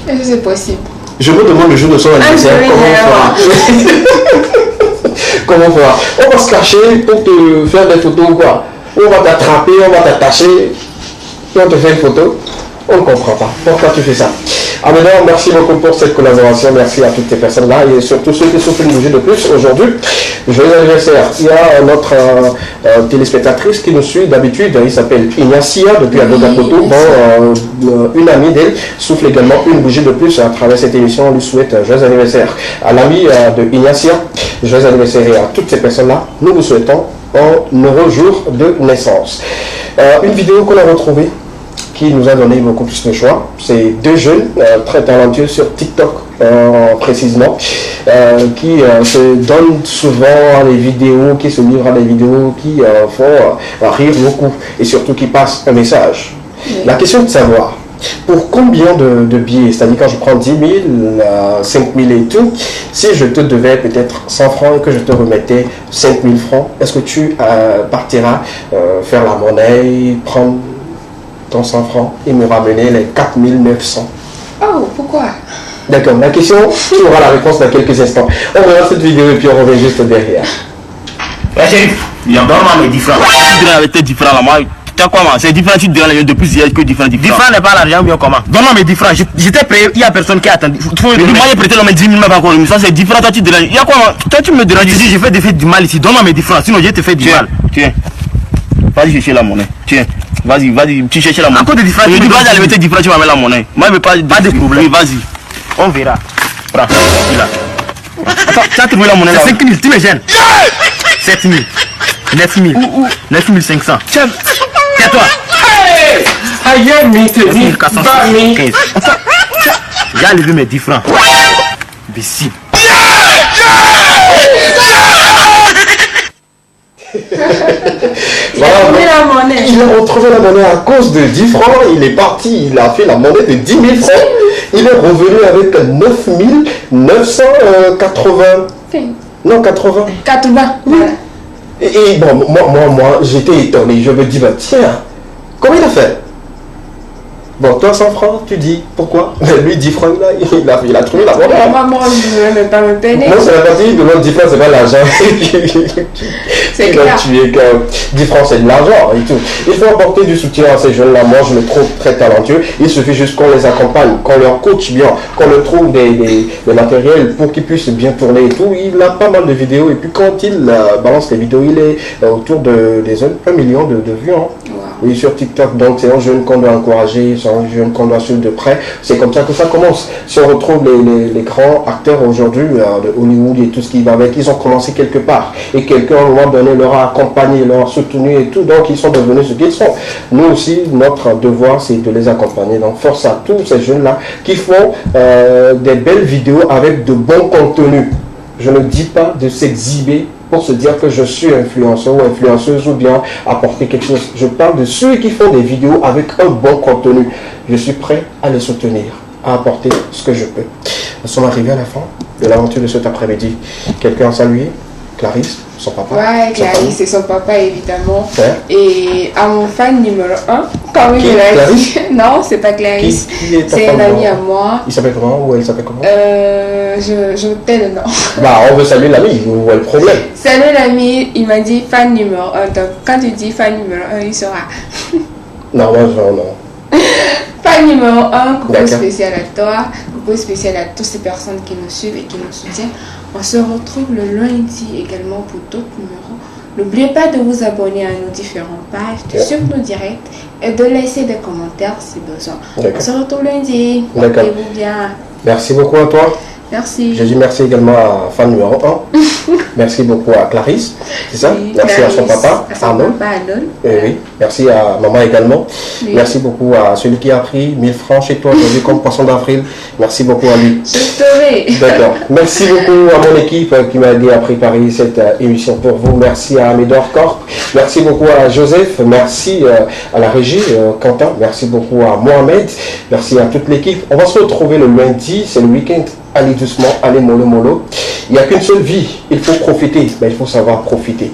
Est-ce que c'est possible? Je me demande le jour de son anniversaire, comment on fera? Comment on fera? On va se cacher pour te faire des photos ou quoi? On va t'attraper, on va t'attacher, et on te fait une photo. On ne comprend pas. Pourquoi tu fais ça? Amédor, merci beaucoup pour cette collaboration. Merci à toutes ces personnes-là et surtout ceux qui souffrent une bougie de plus aujourd'hui. Joyeux anniversaire. Il y a notre téléspectatrice qui nous suit d'habitude. Il s'appelle Ignacia depuis Agodapoto. Bon, une amie d'elle souffle également une bougie de plus à travers cette émission. On lui souhaite joyeux anniversaire. À l'ami de Ignacia, joyeux anniversaire et à toutes ces personnes-là, nous vous souhaitons un heureux jour de naissance. Une vidéo qu'on a retrouvée qui nous a donné beaucoup plus de choix. C'est deux jeunes très talentueux sur TikTok précisément, qui se donnent souvent les vidéos, qui se livrent à des vidéos qui font rire beaucoup et surtout qui passent un message. La question est de savoir pour combien de billets, c'est-à-dire quand je prends 10 000, 5 000 et tout, si je te devais peut-être 100 francs et que je te remettais 5 000 francs, est-ce que tu partiras faire la monnaie, prendre ton 100 francs et me ramener les 4 900? Oh, pourquoi? D'accord, la question, tu auras la réponse dans quelques instants. On regarde cette vidéo et puis on revient juste derrière. Chérif, donne-moi mes 10 francs. Tu donnes avec tes 10 francs là, moi, comment? C'est différent, tu donnes les depuis hier que 10 francs. 10 francs n'est pas l'argent, bien comment? Donne-moi mes 10 francs, j'étais prêt, il n'y a personne qui a attendu. Moi j'ai prêté mes 10 000 même encore, ça c'est 10 francs, toi tu déranges. Il y a quoi? Toi tu me déranges ici, je fais du mal ici, donne-moi mes 10 francs, sinon je te fais du mal. Tiens, vas-y chercher la monnaie, tiens. Vas-y, tu cherches la monnaie. À cause de 10 francs, tu vas aller mettre 10 francs, tu vas mettre la monnaie. Moi, je pas de problème. Oui, vas-y. On verra. Prends. Là. Attends, tu as trouvé la monnaie là. 5 000, tu me gênes. 7 000. 9 000. 9 500. Tais-toi. Aïe, mais t'es 9 415. J'ai enlevé mes 10 francs. Imbécile. il a retrouvé la monnaie à cause de 10 francs. Il est parti, il a fait la monnaie de 10 000 francs. Il est revenu avec 9 980. Non, 80. 80. Oui. Et bon, moi, j'étais étonné. Je me dis, bah tiens, comment il a fait? Bon, toi 100 francs, tu dis pourquoi? Mais lui 10 francs, là, il a trouvé la monnaie. Maman, je ne vais pas me peiner. Non, c'est la partie de l'autre 10 francs, c'est pas l'argent. C'est clair. Tu es que 10 francs, c'est de l'argent et tout. Il faut apporter du soutien à ces jeunes-là. Moi, je les trouve très talentueux. Il suffit juste qu'on les accompagne, qu'on leur coach bien, qu'on leur trouve des matériels pour qu'ils puissent bien tourner et tout. Il a pas mal de vidéos et puis quand il balance les vidéos, il est autour des 1 million de vues. Hein. Wow. Oui, sur TikTok. Donc, c'est un jeune qu'on doit encourager. Un jeune qu'on doit suivre de près. C'est comme ça que ça commence. Si on retrouve les grands acteurs aujourd'hui de Hollywood et tout ce qui va avec, ils ont commencé quelque part. Et quelqu'un, à un moment donné, leur a accompagné, leur a soutenu et tout. Donc, ils sont devenus ce qu'ils sont. Nous aussi, notre devoir, c'est de les accompagner. Donc, force à tous ces jeunes-là qui font des belles vidéos avec de bons contenus. Je ne dis pas de s'exhiber pour se dire que je suis influenceur ou influenceuse ou bien apporter quelque chose. Je parle de ceux qui font des vidéos avec un bon contenu. Je suis prêt à les soutenir, à apporter ce que je peux. Nous sommes arrivés à la fin de l'aventure de cet après-midi. Quelqu'un a salué? Clarisse, son papa? Ouais, Clarisse et son papa, évidemment. Ouais. Et à mon fan numéro 1, quand même, Clarisse? Non, c'est pas Clarisse. C'est un ami à moi. Il s'appelle comment ou elle s'appelle comment? Je tais le nom. Bah, on veut saluer l'ami, vous voyez le problème. Salut l'ami, il m'a dit fan numéro 1. Donc, quand tu dis fan numéro 1, il sera. Non. Fan numéro 1, coucou spécial à toi, coucou spécial à toutes ces personnes qui nous suivent et qui nous soutiennent. On se retrouve le lundi également pour d'autres numéros. N'oubliez pas de vous abonner à nos différentes pages, de suivre nos directs et de laisser des commentaires si besoin. On se retrouve lundi. Portez-vous bien. Merci beaucoup à toi. Merci. Je dis merci également à fan numéro 1. Merci beaucoup à Clarisse, c'est ça? Oui, merci Clarisse, à son papa, Arnaud. Oui, merci à maman également. Oui. Merci beaucoup à celui qui a pris 1000 francs chez toi aujourd'hui comme poisson d'avril. Merci beaucoup à lui. D'accord. Merci beaucoup à mon équipe qui m'a aidé à préparer cette émission pour vous. Merci à Médor Corp. Merci beaucoup à Joseph. Merci à la régie, Quentin. Merci beaucoup à Mohamed. Merci à toute l'équipe. On va se retrouver le lundi, c'est le week-end. Allez doucement, allez mollo. Il n'y a qu'une seule vie, il faut profiter, mais il faut savoir profiter.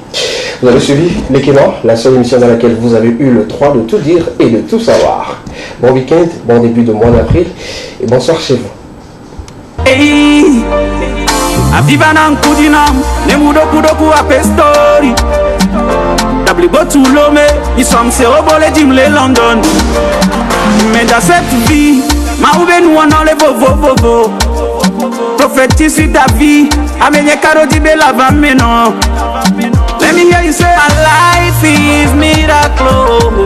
Vous avez suivi Lekema, la seule émission dans laquelle vous avez eu le droit de tout dire et de tout savoir. Bon week-end, bon début de mois d'avril et bonsoir chez vous. Hey, mais dans cette vie, nous on enlève vos. Prophétise sur ta vie, amenez Karodi de la vameno. Let me hear you say, our life is miracle.